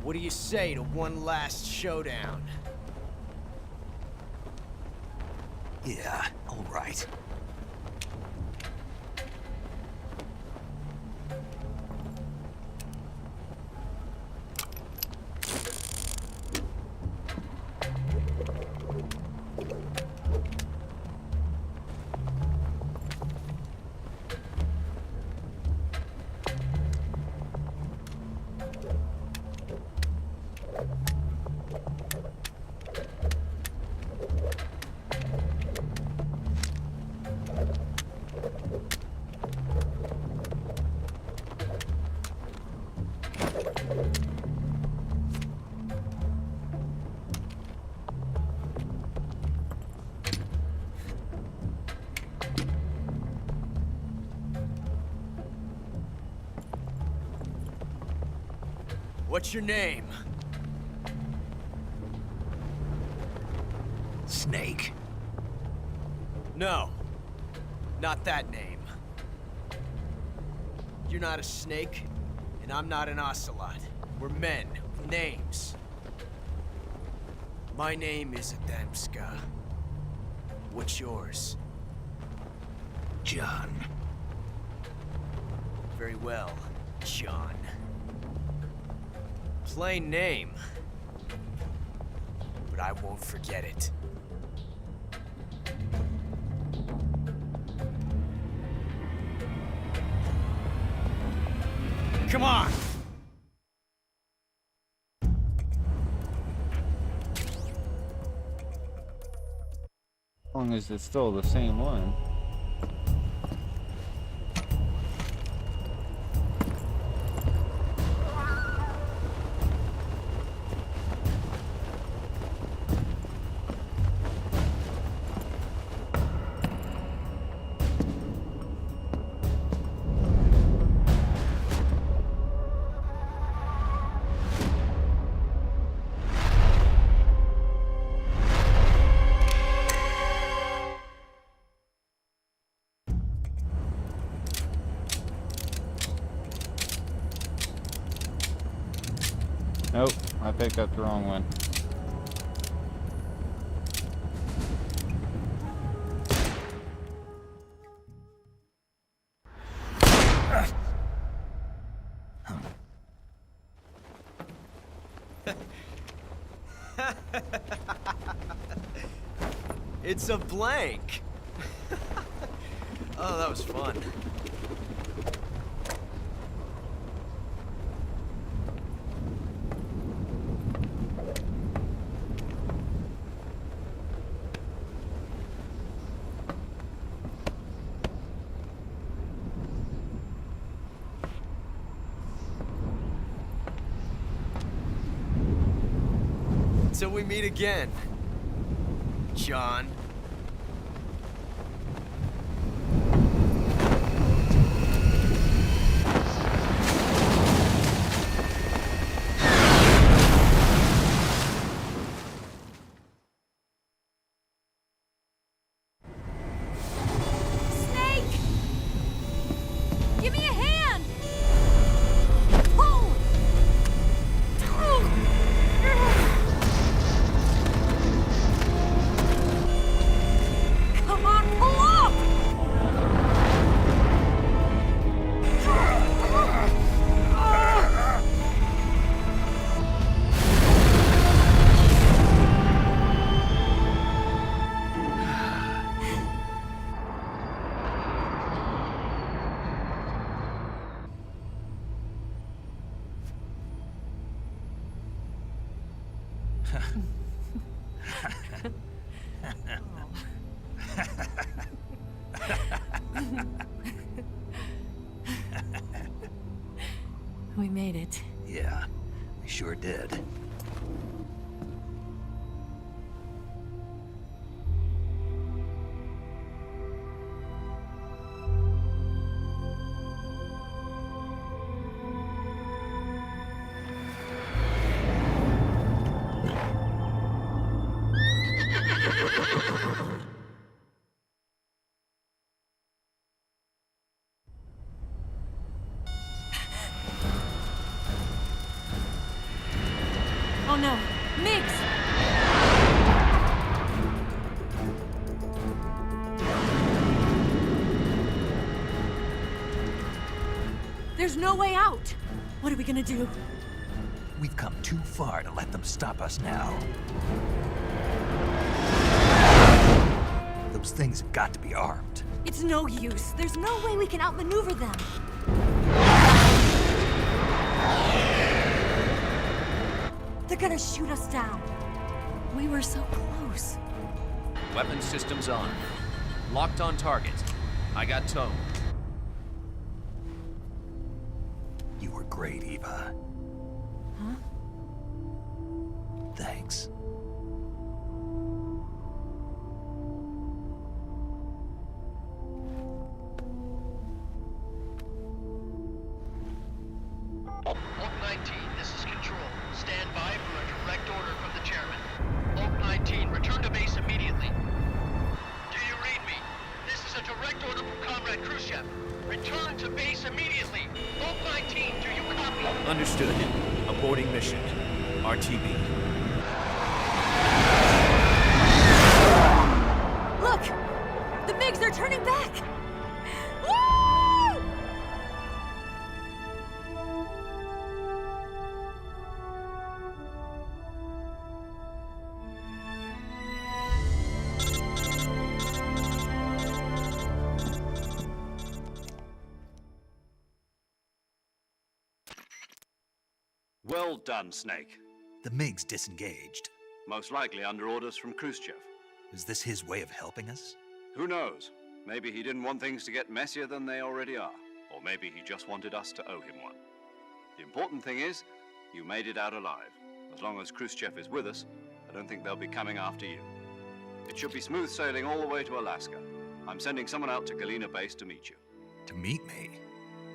What do you say to one last showdown? Yeah, all right. What's your name? Snake. No. Not that name. You're not a snake, and I'm not an ocelot. We're men with names. My name is Adamska. What's yours? John. Very well, John. Plain name. But I won't forget it. Come on! As long as it's still the same one. Nope, I picked up the wrong one. It's a blank. Oh, that was fun. Till we meet again, John. Snake! Give me a hand! Pull! Come on, pull up! We made it. Yeah, we sure did. Oh no, Miggs! There's no way out! What are we gonna do? We've come too far to let them stop us now. Those things have got to be armed. It's no use. There's no way we can outmaneuver them. They're gonna shoot us down. We were so close. Weapon systems on. Locked on target. I got tow. You were great, Eva. Understood. Aborting mission. RTB. Look! The MiGs are turning back! Woo! Well done, Snake. The MiGs disengaged. Most likely under orders from Khrushchev. Is this his way of helping us? Who knows? Maybe he didn't want things to get messier than they already are. Or maybe he just wanted us to owe him one. The important thing is, you made it out alive. As long as Khrushchev is with us, I don't think they'll be coming after you. It should be smooth sailing all the way to Alaska. I'm sending someone out to Galena Base to meet you. To meet me?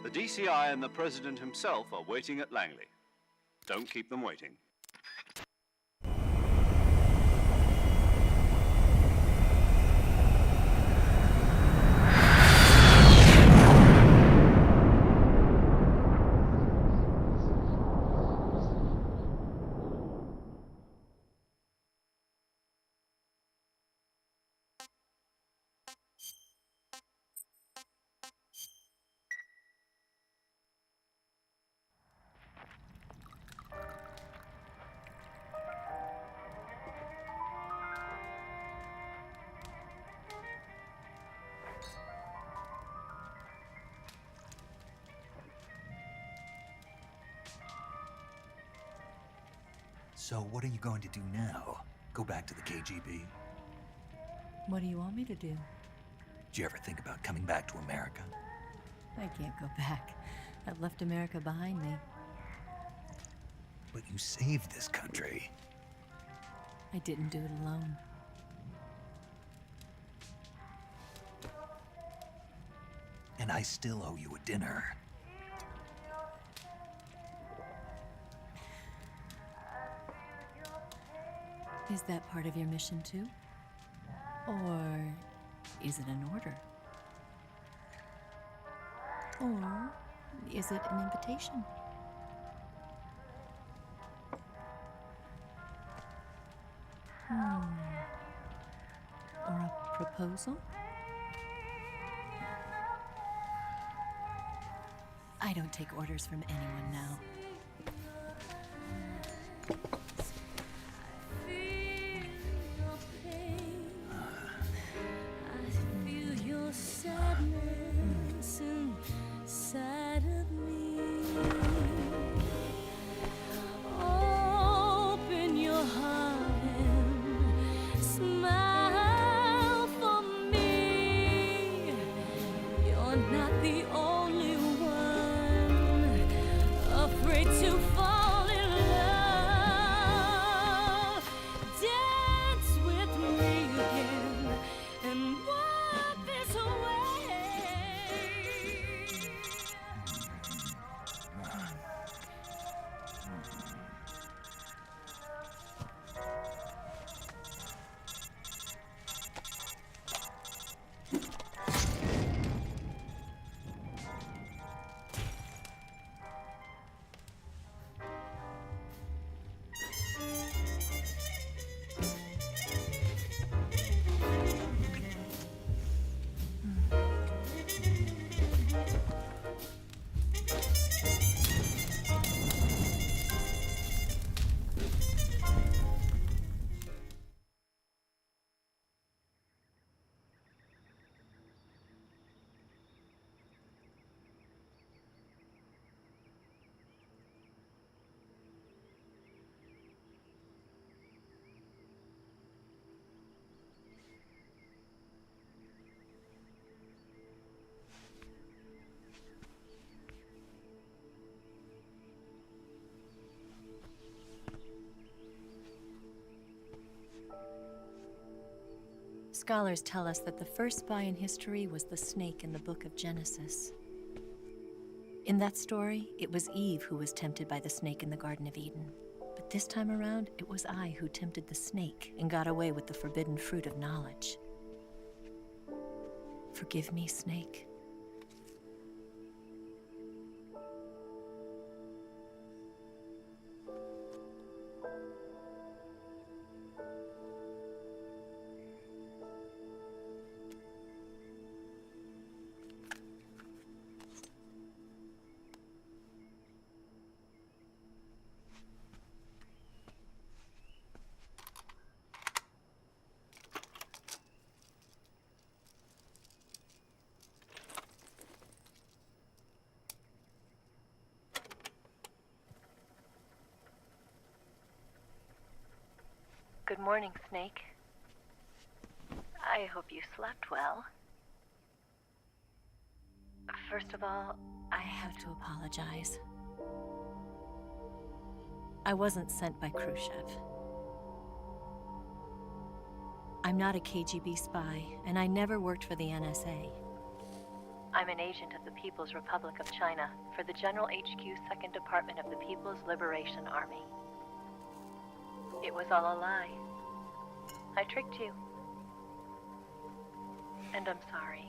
The DCI and the President himself are waiting at Langley. Don't keep them waiting. So what are you going to do now? Go back to the KGB? What do you want me to do? Did you ever think about coming back to America? I can't go back. I've left America behind me. But you saved this country. I didn't do it alone. And I still owe you a dinner. Is that part of your mission too? Or is it an order? Or is it an invitation? Or a proposal? I don't take orders from anyone now. Scholars tell us that the first spy in history was the snake in the book of Genesis. In that story, it was Eve who was tempted by the snake in the Garden of Eden. But this time around, it was I who tempted the snake and got away with the forbidden fruit of knowledge. Forgive me, Snake. Good morning, Snake. I hope you slept well. First of all, I have to apologize. I wasn't sent by Khrushchev. I'm not a KGB spy, and I never worked for the NSA. I'm an agent of the People's Republic of China for the General HQ 2nd Department of the People's Liberation Army. It was all a lie. I tricked you. And I'm sorry.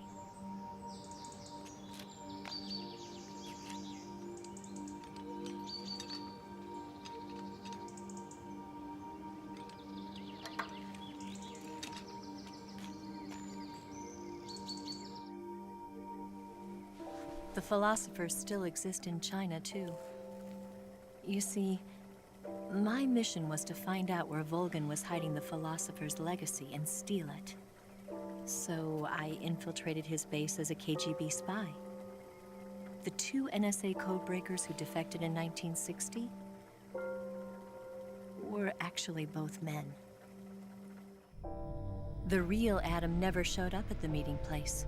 The philosophers still exist in China, too. You see, my mission was to find out where Volgin was hiding the philosopher's legacy and steal it. So I infiltrated his base as a KGB spy. The 2 NSA codebreakers who defected in 1960 were actually both men. The real Adam never showed up at the meeting place,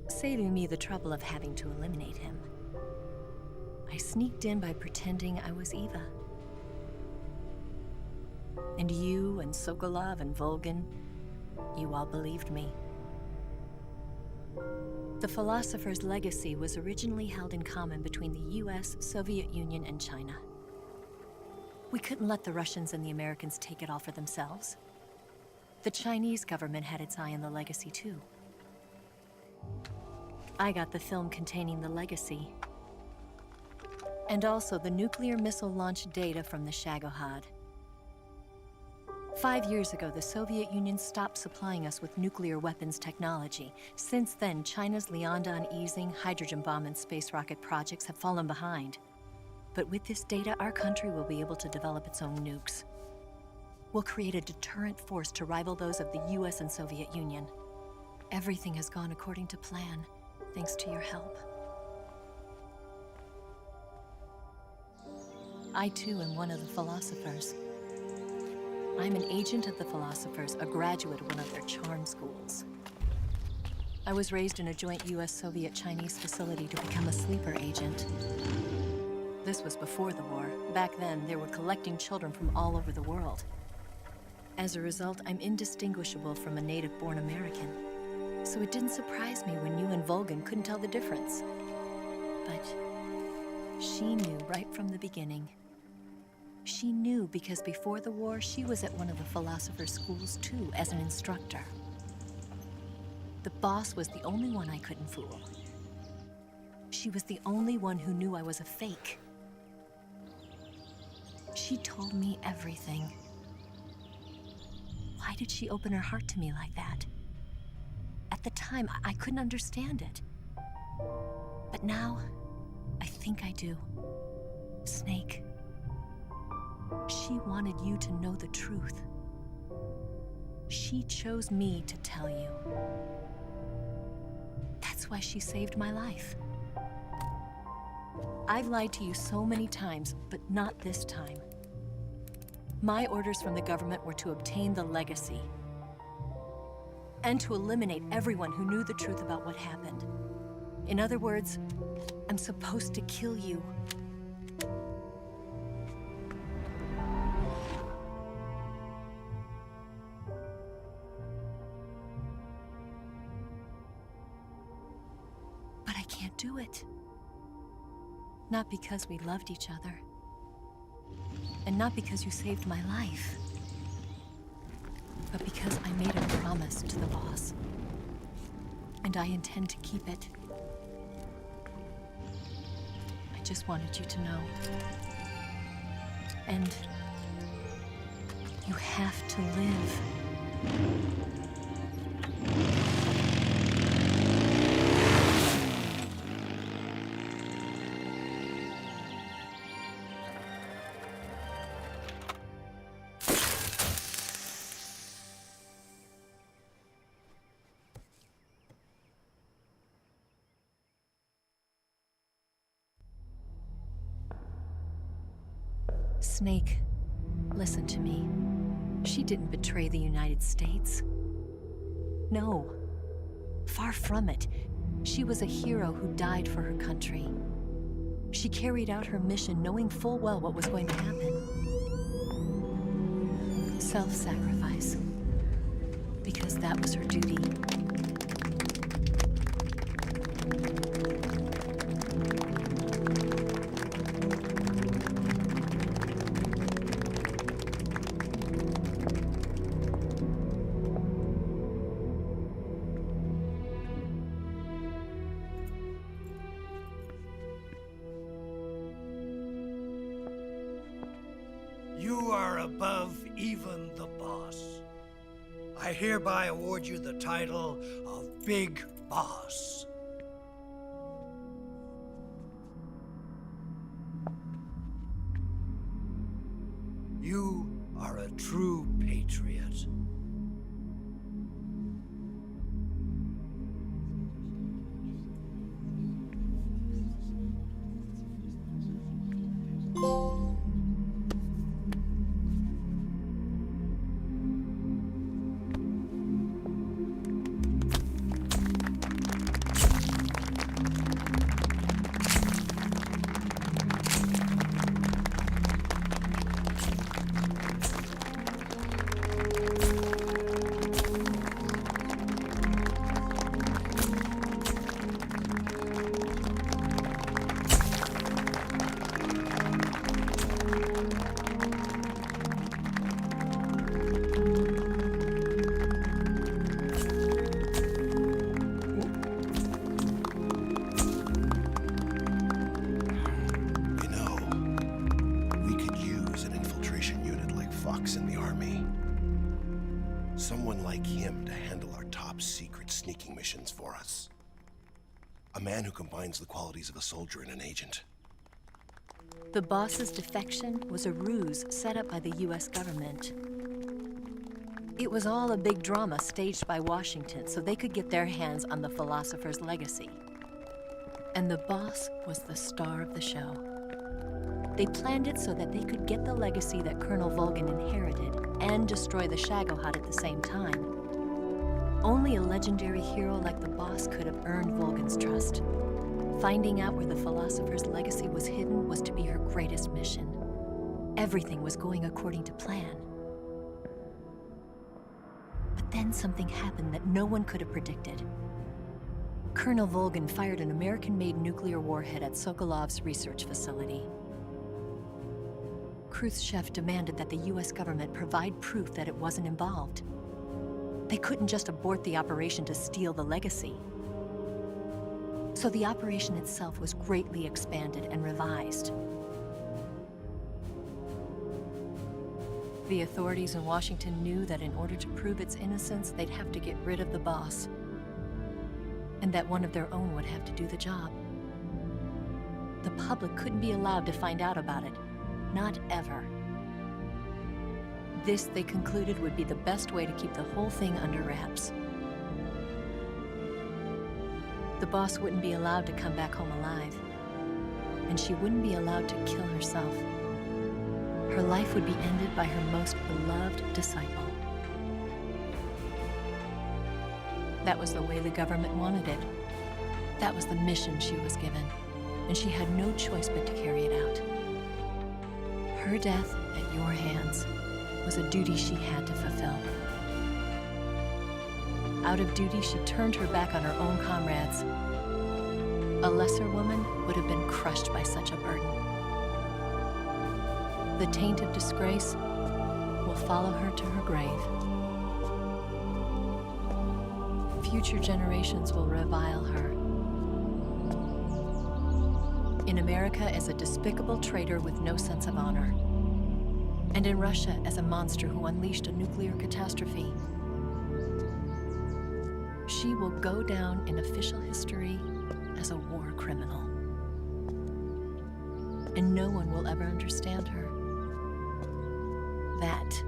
saving me the trouble of having to eliminate him. I sneaked in by pretending I was Eva. And you and Sokolov and Volgin, you all believed me. The philosopher's legacy was originally held in common between the US, Soviet Union, and China. We couldn't let the Russians and the Americans take it all for themselves. The Chinese government had its eye on the legacy, too. I got the film containing the legacy, and also the nuclear missile launch data from the Shagohod. 5 years ago, the Soviet Union stopped supplying us with nuclear weapons technology. Since then, China's Liaodong easing, hydrogen bomb, and space rocket projects have fallen behind. But with this data, our country will be able to develop its own nukes. We'll create a deterrent force to rival those of the US and Soviet Union. Everything has gone according to plan, thanks to your help. I too am one of the philosophers. I'm an agent of the philosophers, a graduate of one of their charm schools. I was raised in a joint US-Soviet-Chinese facility to become a sleeper agent. This was before the war. Back then, they were collecting children from all over the world. As a result, I'm indistinguishable from a native-born American. So it didn't surprise me when you and Volgin couldn't tell the difference. But she knew right from the beginning. She knew because before the war, she was at one of the philosopher's schools too, as an instructor. The boss was the only one I couldn't fool. She was the only one who knew I was a fake. She told me everything. Why did she open her heart to me like that? At the time, I couldn't understand it. But now, I think I do. Snake. She wanted you to know the truth. She chose me to tell you. That's why she saved my life. I've lied to you so many times, but not this time. My orders from the government were to obtain the legacy and to eliminate everyone who knew the truth about what happened. In other words, I'm supposed to kill you. But I can't do it. Not because we loved each other. And not because you saved my life. But because I made a promise to the boss. And I intend to keep it. I just wanted you to know. And you have to live. Snake, Listen to me. She didn't betray the United States. No. Far from it. She was a hero who died for her country. She carried out her mission knowing full well what was going to happen. Self-sacrifice. Because that was her duty. You are above even the boss. I hereby award you the title of Big Boss. You are a true patriot. In the army. Someone like him to handle our top secret sneaking missions for us. A man who combines the qualities of a soldier and an agent. The boss's defection was a ruse set up by the US government. It was all a big drama staged by Washington so they could get their hands on the philosopher's legacy. And the boss was the star of the show. They planned it so that they could get the legacy that Colonel Volgin inherited and destroy the Shagohod at the same time. Only a legendary hero like the boss could have earned Volgin's trust. Finding out where the philosopher's legacy was hidden was to be her greatest mission. Everything was going according to plan. But then something happened that no one could have predicted. Colonel Volgin fired an American-made nuclear warhead at Sokolov's research facility. Khrushchev demanded that the US government provide proof that it wasn't involved. They couldn't just abort the operation to steal the legacy. So the operation itself was greatly expanded and revised. The authorities in Washington knew that in order to prove its innocence, they'd have to get rid of the boss, and that one of their own would have to do the job. The public couldn't be allowed to find out about it. Not ever. This, they concluded, would be the best way to keep the whole thing under wraps. The boss wouldn't be allowed to come back home alive, and she wouldn't be allowed to kill herself. Her life would be ended by her most beloved disciple. That was the way the government wanted it. That was the mission she was given, and she had no choice but to carry it out. Her death at your hands was a duty she had to fulfill. Out of duty, she turned her back on her own comrades. A lesser woman would have been crushed by such a burden. The taint of disgrace will follow her to her grave. Future generations will revile her. In America as a despicable traitor with no sense of honor. And in Russia as a monster who unleashed a nuclear catastrophe. She will go down in official history as a war criminal. And no one will ever understand her. That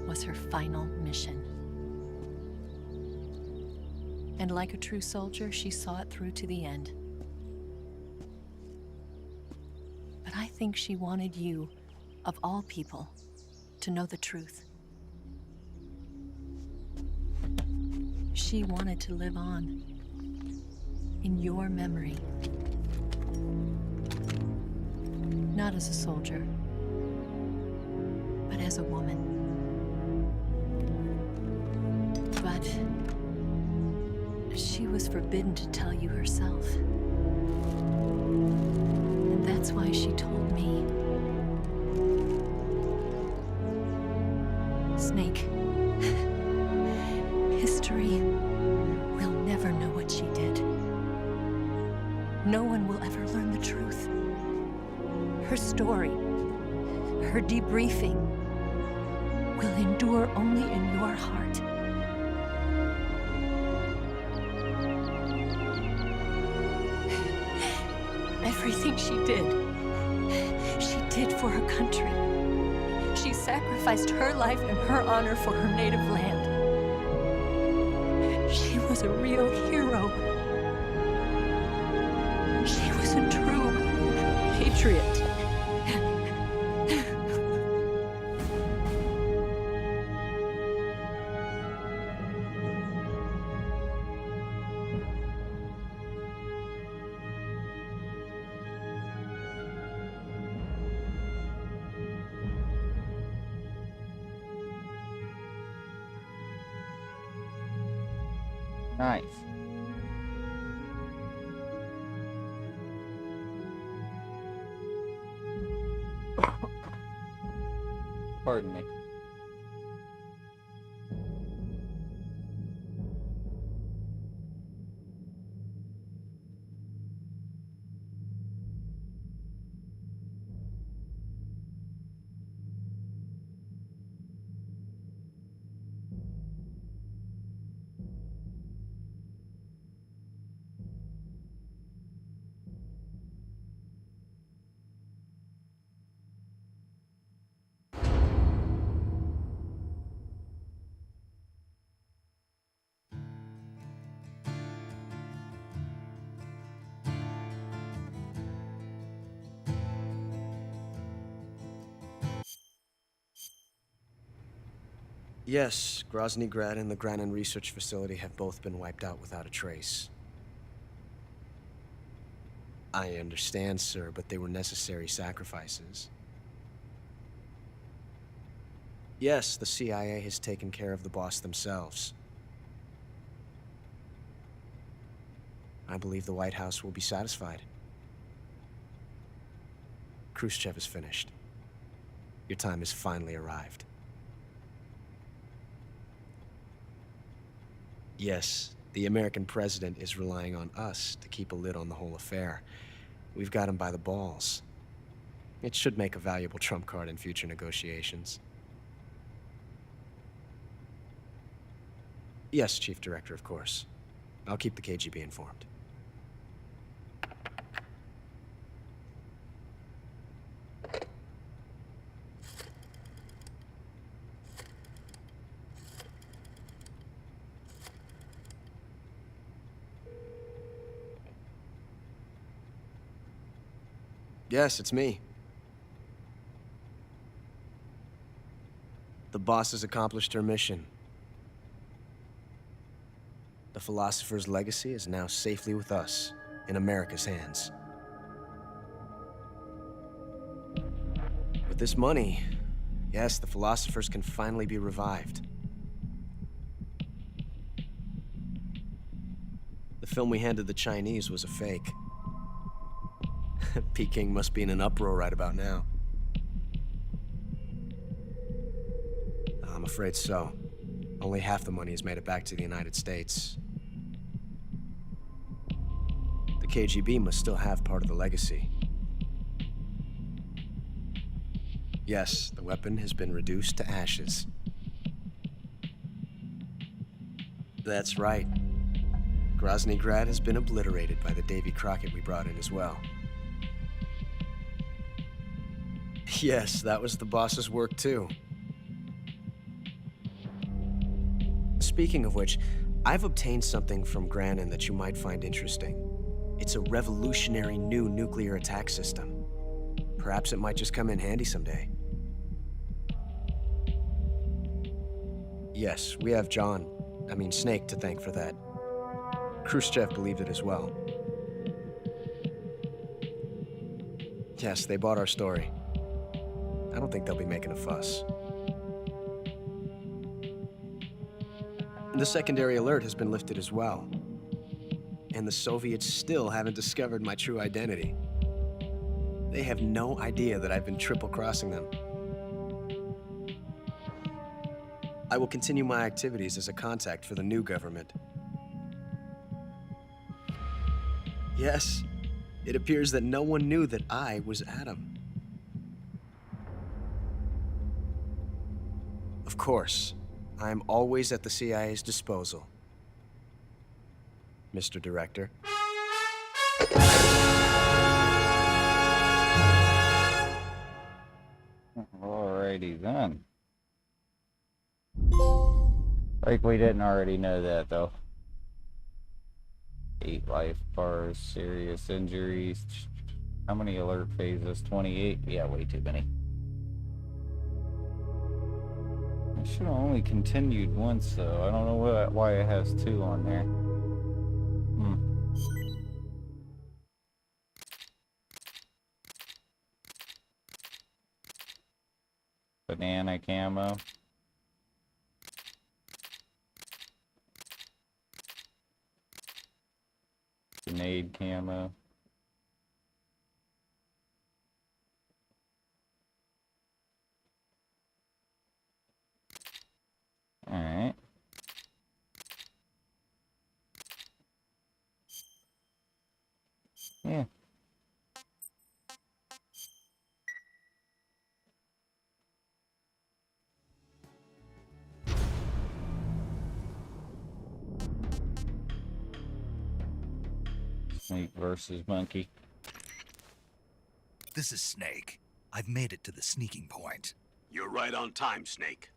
was her final mission. And like a true soldier, she saw it through to the end. But I think she wanted you, of all people, to know the truth. She wanted to live on, in your memory. Not as a soldier, but as a woman. But she was forbidden to tell you herself. And that's why she told me. Snake, history will never know what she did. No one will ever learn the truth. Her story, her debriefing, will endure only in your heart. Everything she did for her country. She sacrificed her life and her honor for her native land. She was a real hero. She was a true patriot. Nice. Pardon me. Yes, Grozny Grad and the Granin Research Facility have both been wiped out without a trace. I understand, sir, but they were necessary sacrifices. Yes, the CIA has taken care of the boss themselves. I believe the White House will be satisfied. Khrushchev is finished. Your time has finally arrived. Yes, the American president is relying on us to keep a lid on the whole affair. We've got him by the balls. It should make a valuable trump card in future negotiations. Yes, Chief Director, of course. I'll keep the KGB informed. Yes, it's me. The boss has accomplished her mission. The philosopher's legacy is now safely with us, in America's hands. With this money, yes, the philosophers can finally be revived. The film we handed the Chinese was a fake. Peking must be in an uproar right about now. I'm afraid so. Only half the money has made it back to the United States. The KGB must still have part of the legacy. Yes, the weapon has been reduced to ashes. That's right. Grozny Grad has been obliterated by the Davy Crockett we brought in as well. Yes, that was the boss's work too. Speaking of which, I've obtained something from Granin that you might find interesting. It's a revolutionary new nuclear attack system. Perhaps it might just come in handy someday. Yes, we have Snake to thank for that. Khrushchev believed it as well. Yes, they bought our story. I don't think they'll be making a fuss. The secondary alert has been lifted as well. And the Soviets still haven't discovered my true identity. They have no idea that I've been triple-crossing them. I will continue my activities as a contact for the new government. Yes, it appears that no one knew that I was Adam. Of course, I am always at the CIA's disposal, Mr. Director. Alrighty then. Like we didn't already know that though. 8 life bars, serious injuries. How many alert phases? 28? Yeah, way too many. I should have only continued once though. I don't know why it has 2 on there. Banana camo. Grenade camo. Alright. Yeah. Snake versus monkey. This is Snake. I've made it to the sneaking point. You're right on time, Snake.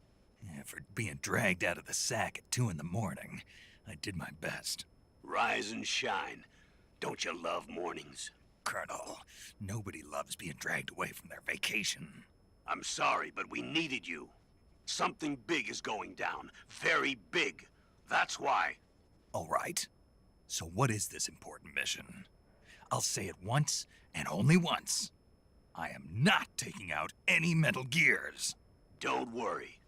Yeah, for being dragged out of the sack at 2 in the morning, I did my best. Rise and shine. Don't you love mornings? Colonel, nobody loves being dragged away from their vacation. I'm sorry, but we needed you. Something big is going down. Very big. That's why. All right. So what is this important mission? I'll say it once, and only once. I am not taking out any Metal Gears. Don't worry.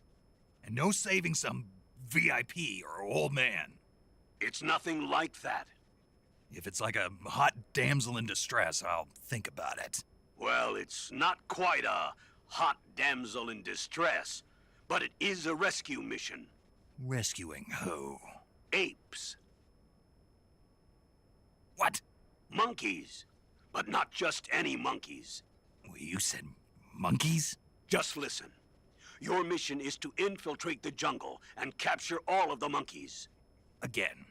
And no saving some VIP or old man. It's nothing like that. If it's like a hot damsel in distress, I'll think about it. Well, it's not quite a hot damsel in distress, but it is a rescue mission. Rescuing who? Apes. What? Monkeys. But not just any monkeys. Well, you said monkeys? Just listen. Your mission is to infiltrate the jungle and capture all of the monkeys. Again.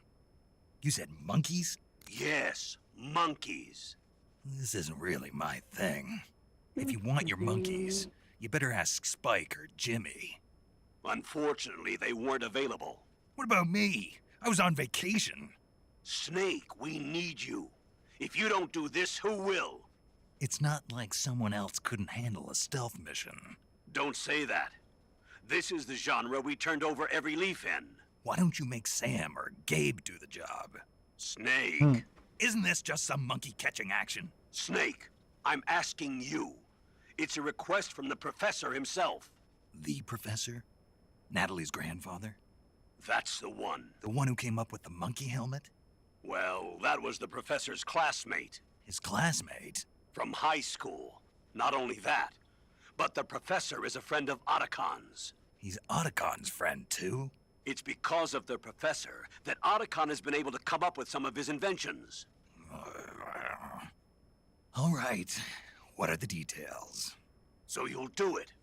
You said monkeys? Yes, monkeys. This isn't really my thing. If you want your monkeys, you better ask Spike or Jimmy. Unfortunately, they weren't available. What about me? I was on vacation. Snake, we need you. If you don't do this, who will? It's not like someone else couldn't handle a stealth mission. Don't say that. This is the genre we turned over every leaf in. Why don't you make Sam or Gabe do the job? Snake. Isn't this just some monkey-catching action? Snake, I'm asking you. It's a request from the professor himself. The professor? Natalie's grandfather? That's the one. The one who came up with the monkey helmet? Well, that was the professor's classmate. His classmate? From high school. Not only that, but the professor is a friend of Otacon's. He's Otacon's friend, too? It's because of the professor that Otacon has been able to come up with some of his inventions. All right. What are the details? So you'll do it.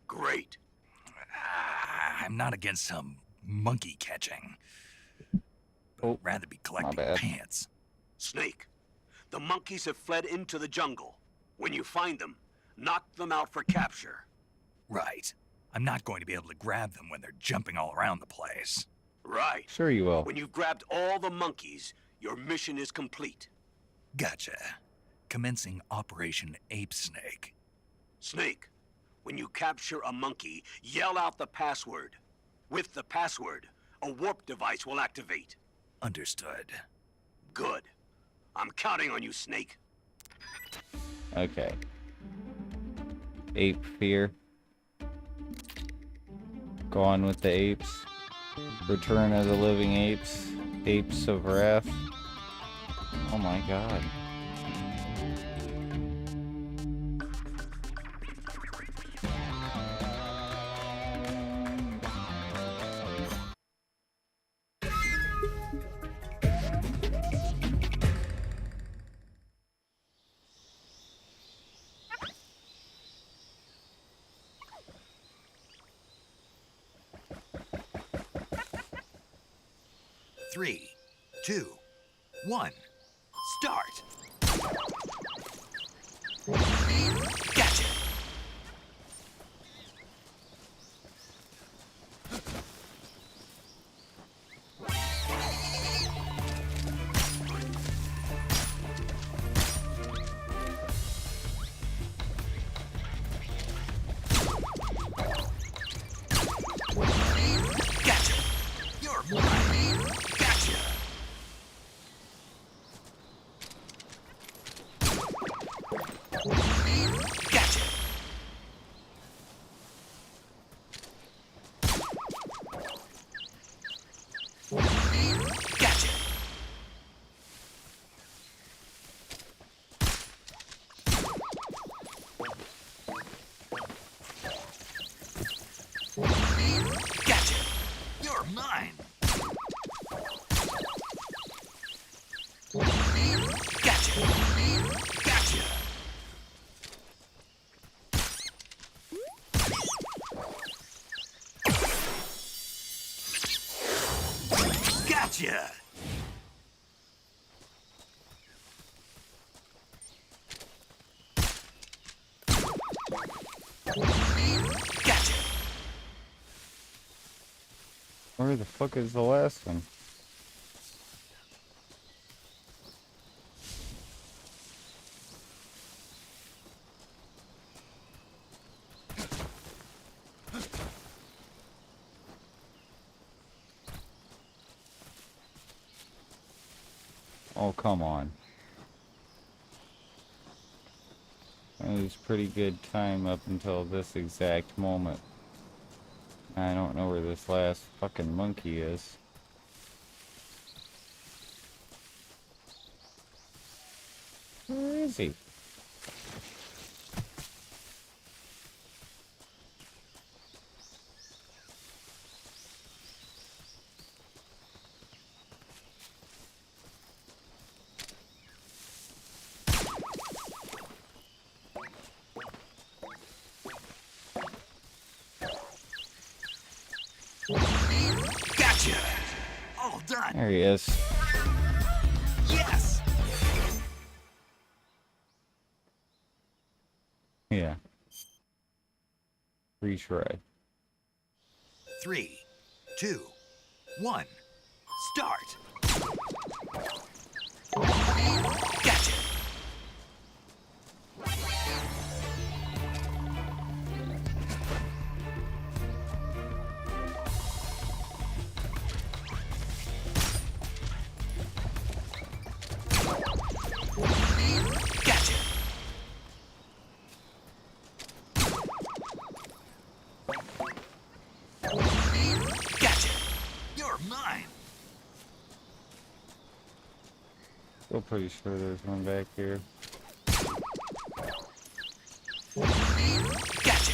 Great. I'm not against some monkey catching. But I'd rather be collecting pants. Snake, the monkeys have fled into the jungle. When you find them, knock them out for capture. Right. I'm not going to be able to grab them when they're jumping all around the place. Right. Sure you will. When you've grabbed all the monkeys, your mission is complete. Gotcha. Commencing Operation Ape Snake. Snake, when you capture a monkey, yell out the password. With the password, a warp device will activate. Understood. Good. I'm counting on you, Snake. Okay. Ape fear. Go on with the apes. Return of the living apes. Apes of wrath. Oh my god. Three, two, one, start. Gotcha. Gotcha. You're mine. Gotcha. Gotcha. Gotcha. Gotcha. You're mine. Gotcha. Gotcha. Gotcha. Gotcha. Where the fuck is the last one? Oh, come on. It was pretty good time up until this exact moment. I don't know where this last fucking monkey is. Where is he? Gotcha. All done. There he is. Yes. Yeah. Retry. 3, 2, 1, start. Gotcha. Gotcha. Gotcha. You're mine. Still pretty sure there's one back here. Gotcha.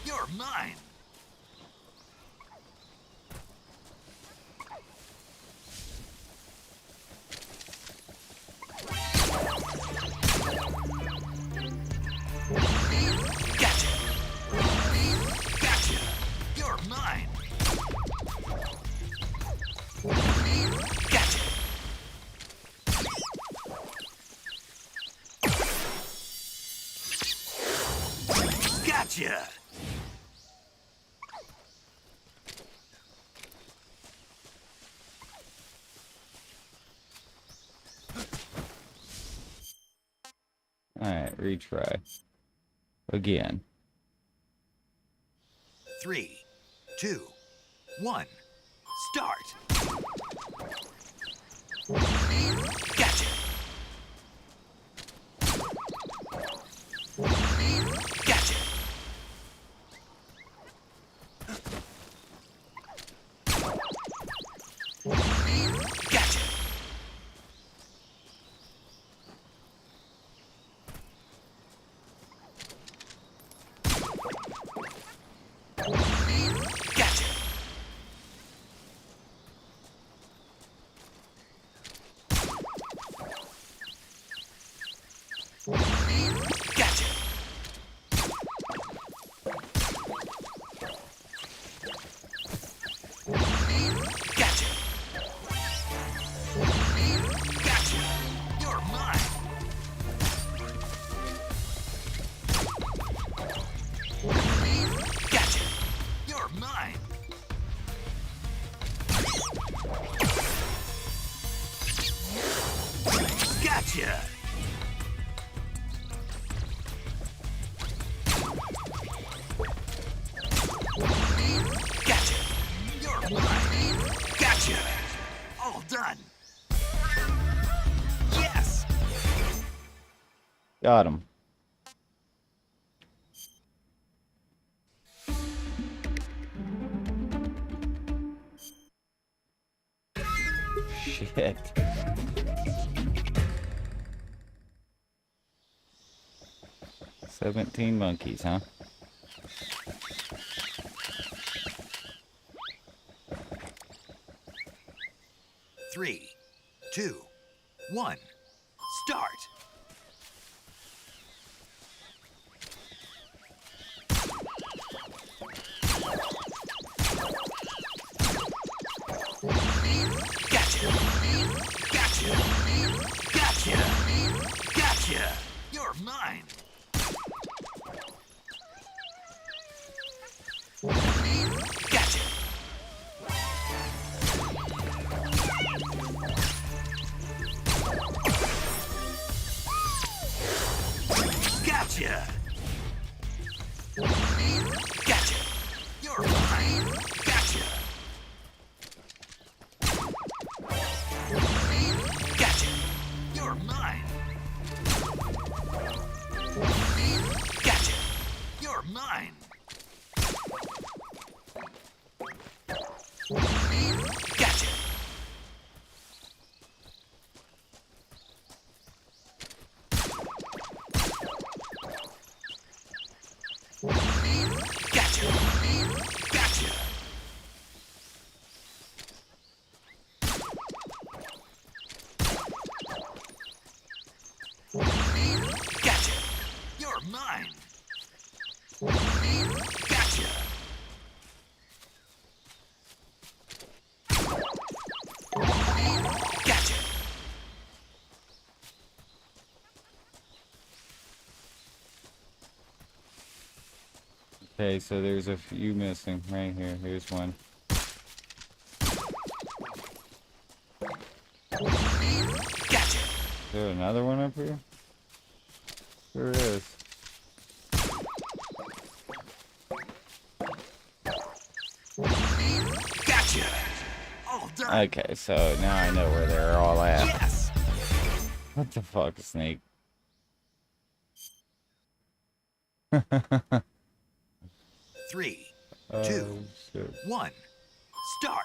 You're mine. Gotcha. Gotcha. You're mine. Gotcha. Gotcha. Alright, retry. Again. 3, 2, 1, start! Gotcha! Gotcha! Gotcha! Gotcha! Gotcha! Gotcha! Gotcha! You're mine! Gotcha! You're mine! Gotcha! Gotcha! You're mine! Gotcha! All done! Yes! Got him. Shit. "17 monkeys, huh?" 3, 2, 1, start! Gotcha! Gotcha! Gotcha! Gotcha! You're mine! Gotcha! Gotcha! Gotcha! You're mine! Gotcha! Gotcha! You're mine! Gotcha! You're mine! Gotcha! Gotcha! Gotcha! Gotcha! You're mine! Gotcha! Gotcha! Okay, so there's a few missing right here. Here's one. Gotcha! Is there another one up here? There is. Gotcha! All done! Okay, so now I know where they're all at. Yes! What the fuck, Snake? 3, Oh, 2, shit. 1, start!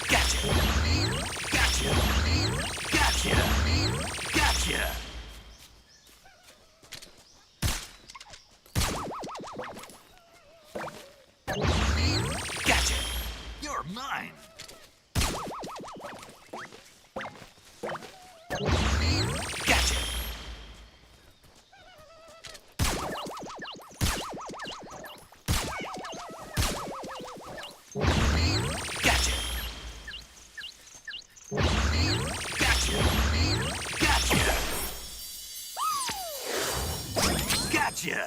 Gotcha! Gotcha! Gotcha! Gotcha! Gotcha! You're mine! Gotcha! Gotcha! Gotcha! Gotcha! Gotcha!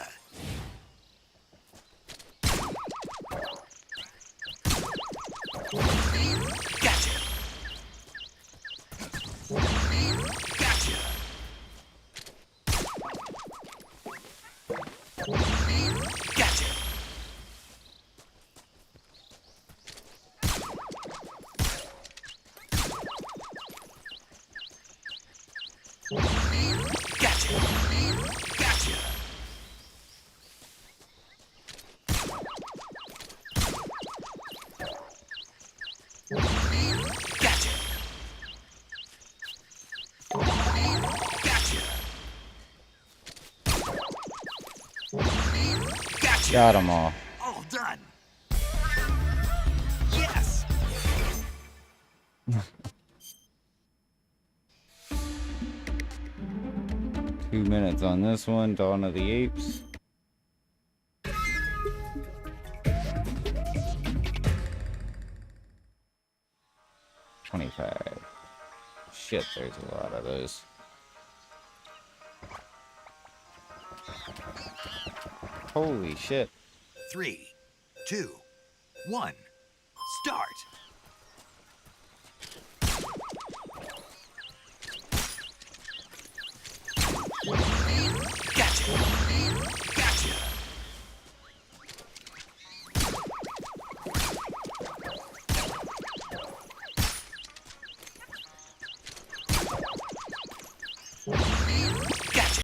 Gotcha! Gotcha! Gotcha! Got them all. All done! Yes! 2 minutes on this one, Dawn of the Apes. $25. Shit, there's a lot of those. Holy shit. 3, 2, 1, start!